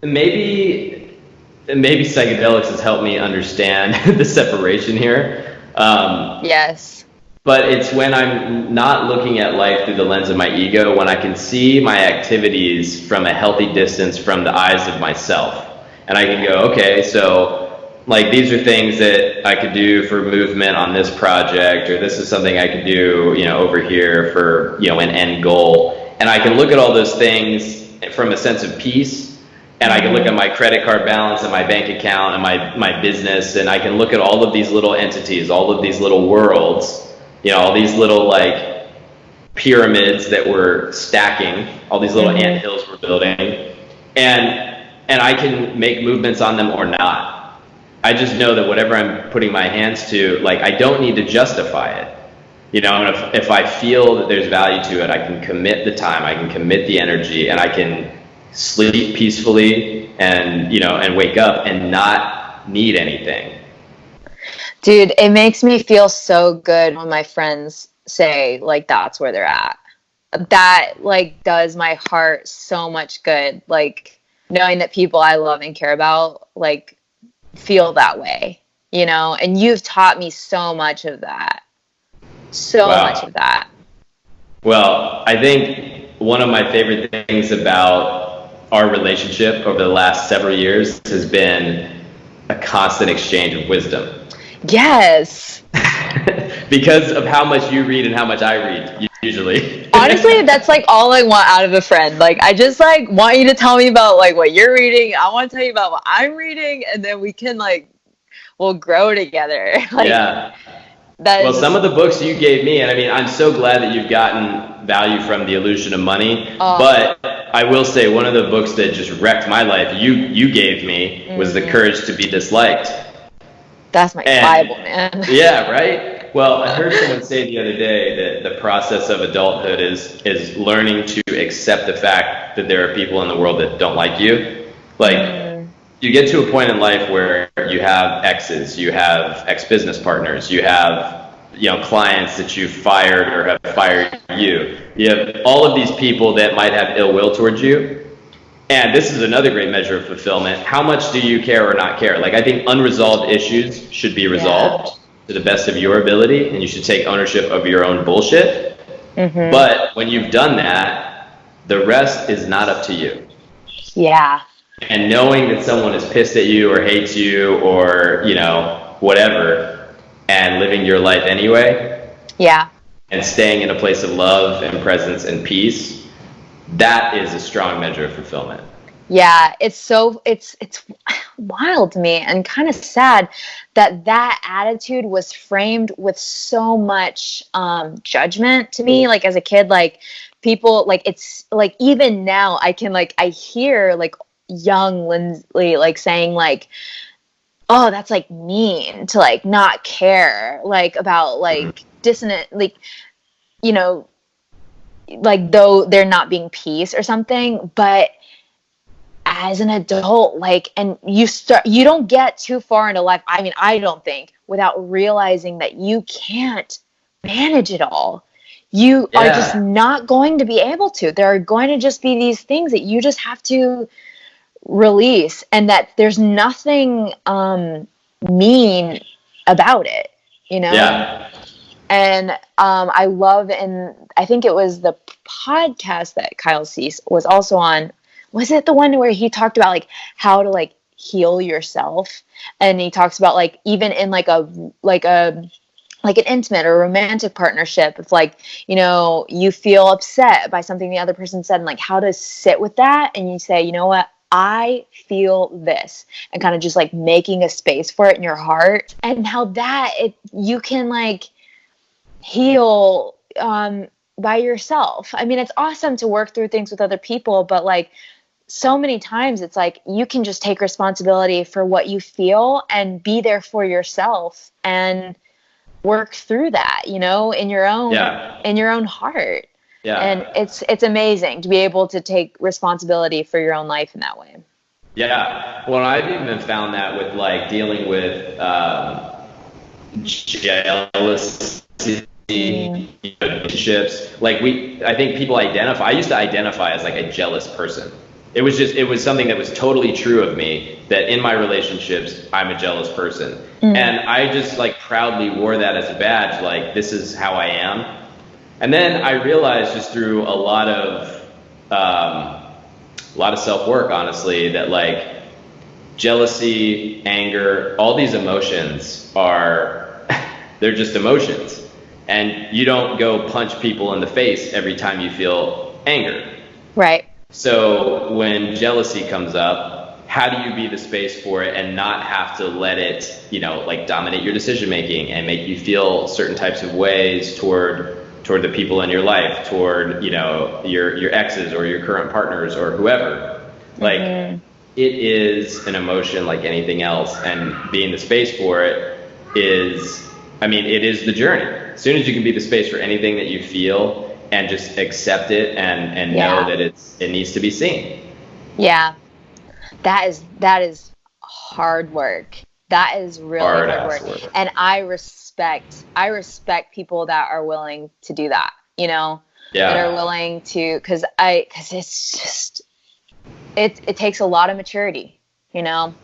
maybe psychedelics has helped me understand the separation here. Yes. But it's when I'm not looking at life through the lens of my ego, when I can see my activities from a healthy distance from the eyes of myself. And I can go, okay, so like these are things that I could do for movement on this project, or this is something I could do, you know, over here for, you know, an end goal. And I can look at all those things from a sense of peace. And I can look at my credit card balance and my bank account and my business, and I can look at all of these little entities, all of these little worlds, you know, all these little like pyramids that we're stacking, all these little anthills we're building, and I can make movements on them or not. I just know that whatever I'm putting my hands to, like, I don't need to justify it. You know, and if I feel that there's value to it, I can commit the time, I can commit the energy, and I can sleep peacefully and, you know, and wake up and not need anything. Dude, it makes me feel so good when my friends say, like, that's where they're at. That, like, does my heart so much good. Like, knowing that people I love and care about, like, feel that way, you know? And you've taught me so much of that. So Wow. much of that. Well, I think one of my favorite things about our relationship over the last several years has been a constant exchange of wisdom. Yes. Because of how much you read and how much I read, usually. Honestly, that's like all I want out of a friend. Like, I just like want you to tell me about like what you're reading. I want to tell you about what I'm reading, and then we can like, we'll grow together. Like, yeah. That well, is some of the books you gave me, and I mean, I'm so glad that you've gotten value from The Illusion of Money. Oh. But I will say one of the books that just wrecked my life, you gave me, was The Courage to Be Disliked. That's my Bible, man. Yeah, right? Well, I heard someone say the other day that the process of adulthood is learning to accept the fact that there are people in the world that don't like you. Like, you get to a point in life where you have exes, you have ex-business partners, you have, you know, clients that you've fired or have fired you. You have all of these people that might have ill will towards you. And this is another great measure of fulfillment. How much do you care or not care? Like, I think unresolved issues should be resolved to the best of your ability, and you should take ownership of your own bullshit. But when you've done that, the rest is not up to you. Yeah. And knowing that someone is pissed at you or hates you or, you know, whatever, and living your life anyway. Yeah. And staying in a place of love and presence and peace, that is a strong measure of fulfillment. Yeah, it's wild to me and kind of sad that attitude was framed with so much judgment to me. Like, as a kid, like, people, like, it's like, even now I can, like, I hear like young Lindsley like saying like, oh, that's like mean to like not care like about like dissonant, like, you know, like, though they're not being peace or something. But as an adult, like, and you don't get too far into life, I mean, I don't think, without realizing that you can't manage it all. You are just not going to be able to. There are going to just be these things that you just have to release, and that there's nothing mean about it, you know? Yeah. And I love, and I think it was the podcast that Kyle Cease was also on. Was it the one where he talked about like how to like heal yourself? And he talks about like even in like an intimate or romantic partnership, if like, you know, you feel upset by something the other person said, and like how to sit with that, and you say, you know what, I feel this, and kind of just like making a space for it in your heart, and how you can like heal by yourself. I mean, it's awesome to work through things with other people, but like so many times it's like you can just take responsibility for what you feel and be there for yourself and work through that, you know, in your own heart. Yeah. And it's amazing to be able to take responsibility for your own life in that way. Yeah. Well, I've even found that with like dealing with jealousy, relationships. Like I think people I used to identify as like a jealous person. It was something that was totally true of me, that in my relationships, I'm a jealous person. And I just like proudly wore that as a badge. Like, this is how I am. And then I realized just through a lot of self-work, honestly, that like jealousy, anger, all these emotions they're just emotions. And you don't go punch people in the face every time you feel anger. Right. So when jealousy comes up, how do you be the space for it and not have to let it, you know, like dominate your decision making and make you feel certain types of ways toward the people in your life, toward, you know, your exes or your current partners or whoever. Like, it is an emotion like anything else, and being the space for it is, I mean, it is the journey. As soon as you can be the space for anything that you feel and just accept it and know that it needs to be seen. Yeah. That is hard work. That is really hard work. And I respect people that are willing to do that, you know, that are willing to, cause it's just, it takes a lot of maturity, you know?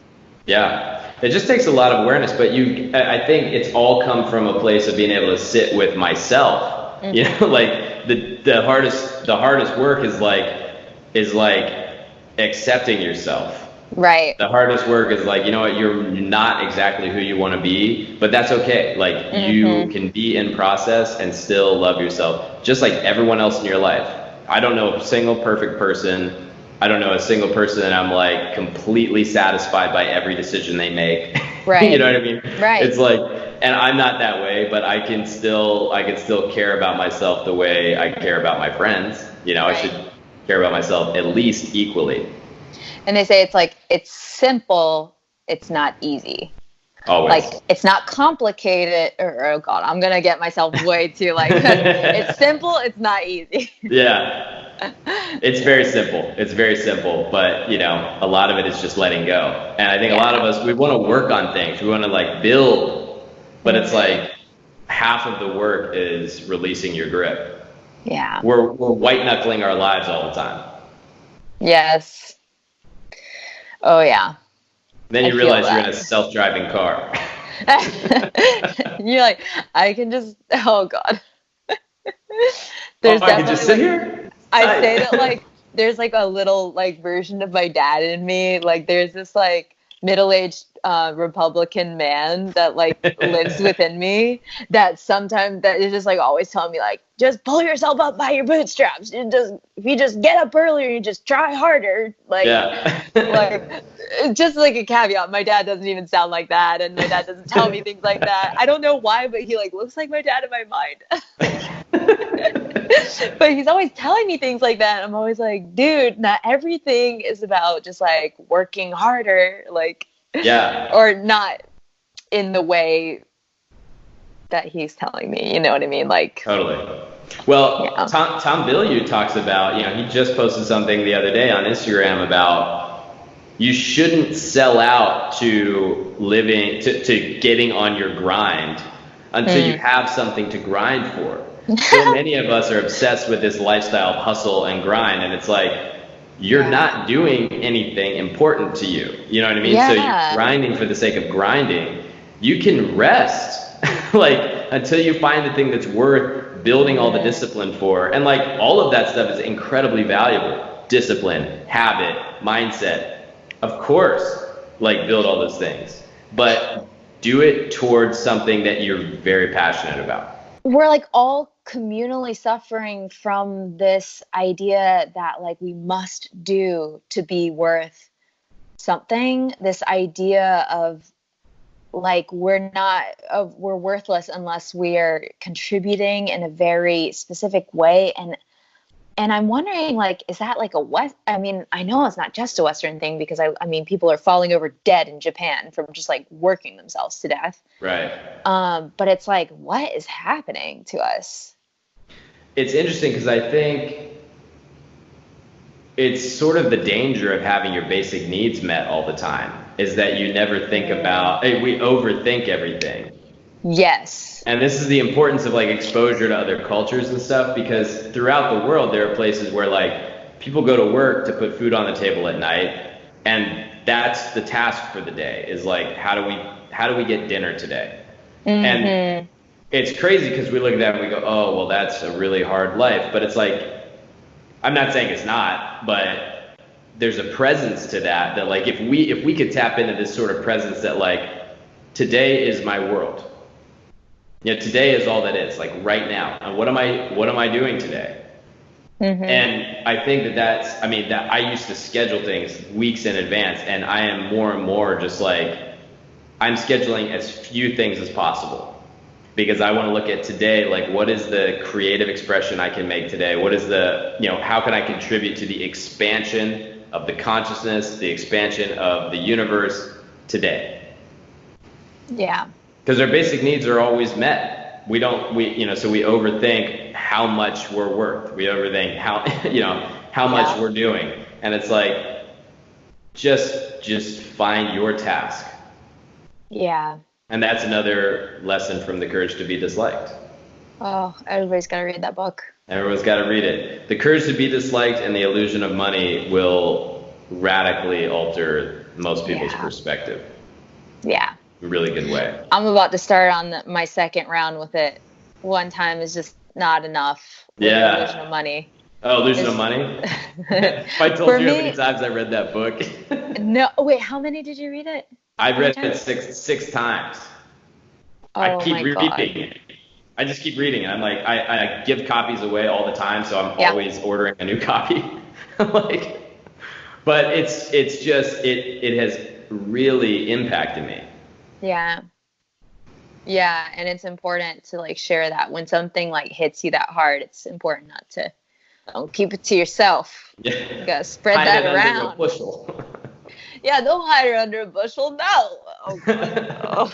Yeah, it just takes a lot of awareness, but I think it's all come from a place of being able to sit with myself. Mm-hmm. You know, like the hardest work is like accepting yourself. Right. The hardest work is like, you know what, you're not exactly who you want to be, but that's okay. Like, mm-hmm. you can be in process and still love yourself, just like everyone else in your life. I don't know a single perfect person. I don't know a single person that I'm like completely satisfied by every decision they make. Right. You know what I mean? Right. It's like, and I'm not that way, but I can still care about myself the way I care about my friends. You know, right. I should care about myself at least equally. And they say it's like, it's simple, it's not easy. Always. Like, it's not complicated, or, oh God, I'm going to get myself way too, like, it's simple, it's not easy. Yeah. It's very simple. It's very simple. But, you know, a lot of it is just letting go. And I think a lot of us, we want to work on things. We want to like build, but it's like half of the work is releasing your grip. Yeah. We're white knuckling our lives all the time. Yes. Oh, yeah. Then you realize you're in a self-driving car. You're like, I can just, oh God. I can just sit here? I say that like, there's like a little like version of my dad in me. Like there's this like middle-aged Republican man that like lives within me that sometimes that is just like always telling me like, just pull yourself up by your bootstraps. If you just get up earlier, you just try harder. Like, like just like a caveat, my dad doesn't even sound like that. And my dad doesn't tell me things like that. I don't know why, but he like looks like my dad in my mind. But he's always telling me things like that. I'm always like, dude, not everything is about just like working harder. Like, or not in the way that he's telling me, you know what I mean? Like, totally. Well, Tom Bilyeu talks about, you know, he just posted something the other day on Instagram about you shouldn't sell out to living, to getting on your grind until you have something to grind for. So many of us are obsessed with this lifestyle of hustle and grind, and it's like, you're not doing anything important to you. You know what I mean? So you're grinding for the sake of grinding. You can rest like until you find the thing that's worth building all the discipline for. And like all of that stuff is incredibly valuable. Discipline, habit, mindset. Of course, like build all those things. But do it towards something that you're very passionate about. We're like all communally suffering from this idea that like we must do to be worth something. This idea of like we're worthless unless we are contributing in a very specific way. And I'm wondering, like, is that like I mean, I know it's not just a Western thing because I mean, people are falling over dead in Japan from just like working themselves to death. Right. But it's like, what is happening to us? It's interesting because I think it's sort of the danger of having your basic needs met all the time is that you never think about, we overthink everything. Yes. And this is the importance of like exposure to other cultures and stuff, because throughout the world, there are places where like people go to work to put food on the table at night. And that's the task for the day is like, how do we get dinner today? Mm-hmm. And it's crazy because we look at that and we go, oh, well, that's a really hard life. But it's like, I'm not saying it's not, but there's a presence to that like if we could tap into this sort of presence that like today is my world. You know, today is all that is, like right now. And what am I doing today? Mm-hmm. And I think that I used to schedule things weeks in advance, and I am more and more just like I'm scheduling as few things as possible because I want to look at today, like what is the creative expression I can make today? What is the, you know, how can I contribute to the expansion of the consciousness, the expansion of the universe today. Yeah. Because our basic needs are always met. So we overthink how much we're worth. We overthink how much we're doing. And it's like, just find your task. Yeah. And that's another lesson from The Courage to Be Disliked. Oh, everybody's got to read that book. Everyone's got to read it. The Courage to Be Disliked and The Illusion of Money will radically alter most people's perspective. Yeah. In a really good way. I'm about to start on my second round with it. One time is just not enough. Yeah. Illusion of Money. Oh, Illusion of Money? If I told you how many times I read that book. No, wait, how many did you read it? I've read it six times. Oh, I keep reading God. it. I just keep reading it. I'm like, I give copies away all the time, so I'm always ordering a new copy. But it's just, it has really impacted me. Yeah. Yeah, and it's important to like share that when something like hits you that hard. It's important not to don't keep it to yourself. Yeah. You gotta spread that around. Under a bushel. Yeah, don't hide it under a bushel. No. Oh, God, no.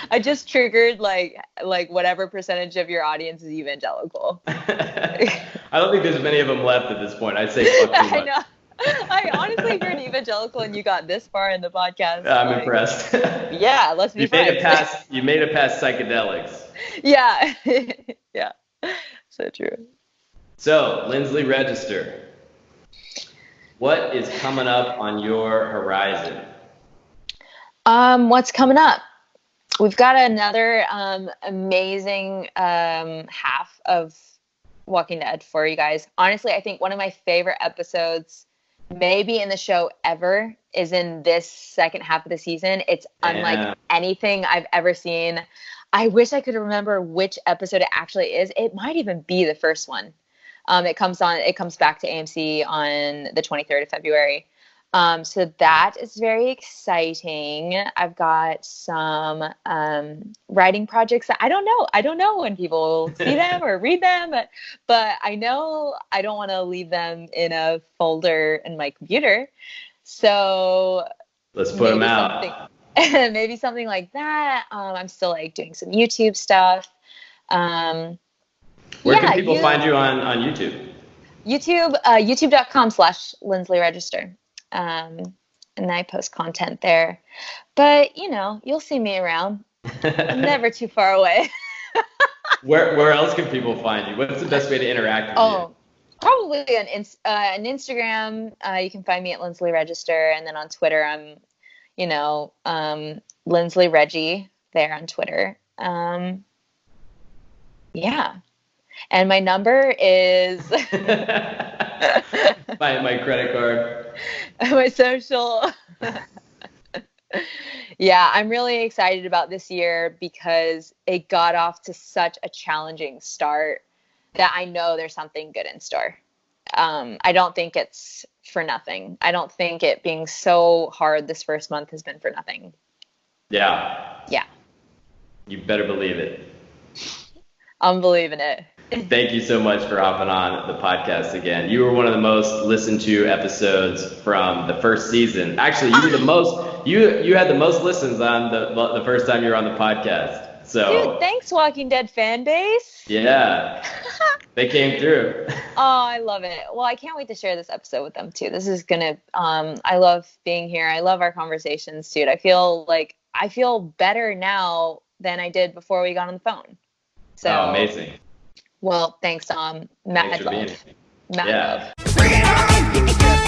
I just triggered like whatever percentage of your audience is evangelical. I don't think there's many of them left at this point. I'd say fuck too much. I know. I honestly, if you're an evangelical and you got this far in the podcast, I'm impressed. Yeah, let's be friends. You made it past psychedelics. Yeah. Yeah. So true. So, Lindsley Register. What is coming up on your horizon? What's coming up? We've got another amazing half of Walking Dead for you guys. Honestly, I think one of my favorite episodes maybe in the show ever is in this second half of the season. It's unlike anything I've ever seen. I wish I could remember which episode it actually is. It might even be the first one. It comes back to AMC on the 23rd of February. So that is very exciting. I've got some writing projects that I don't know when people will see them or read them, but I know I don't want to leave them in a folder in my computer. So let's put them out. Maybe something like that. I'm still like doing some YouTube stuff. Where can people find you on YouTube? YouTube, youtube.com/Lindsley Register. And I post content there. But, you'll see me around. I'm never too far away. Where else can people find you? What's the best way to interact with you? Probably on Instagram. You can find me at Lindsley Register. And then on Twitter, I'm, Lindsley Reggie there on Twitter. Yeah. And my number is... my credit card. My social. Yeah, I'm really excited about this year because it got off to such a challenging start that I know there's something good in store. I don't think it's for nothing. I don't think it being so hard this first month has been for nothing. Yeah. Yeah. You better believe it. I'm believing it. Thank you so much for hopping on the podcast again. You were one of the most listened to episodes from the first season. Actually, you were the most. You had the most listens on the first time you were on the podcast. So, dude, thanks, Walking Dead fan base. Yeah, they came through. Oh, I love it. Well, I can't wait to share this episode with them too. This is gonna. I love being here. I love our conversations, dude. I feel better now than I did before we got on the phone. So amazing. Well, thanks, Tom. Thanks for being here. Mad love.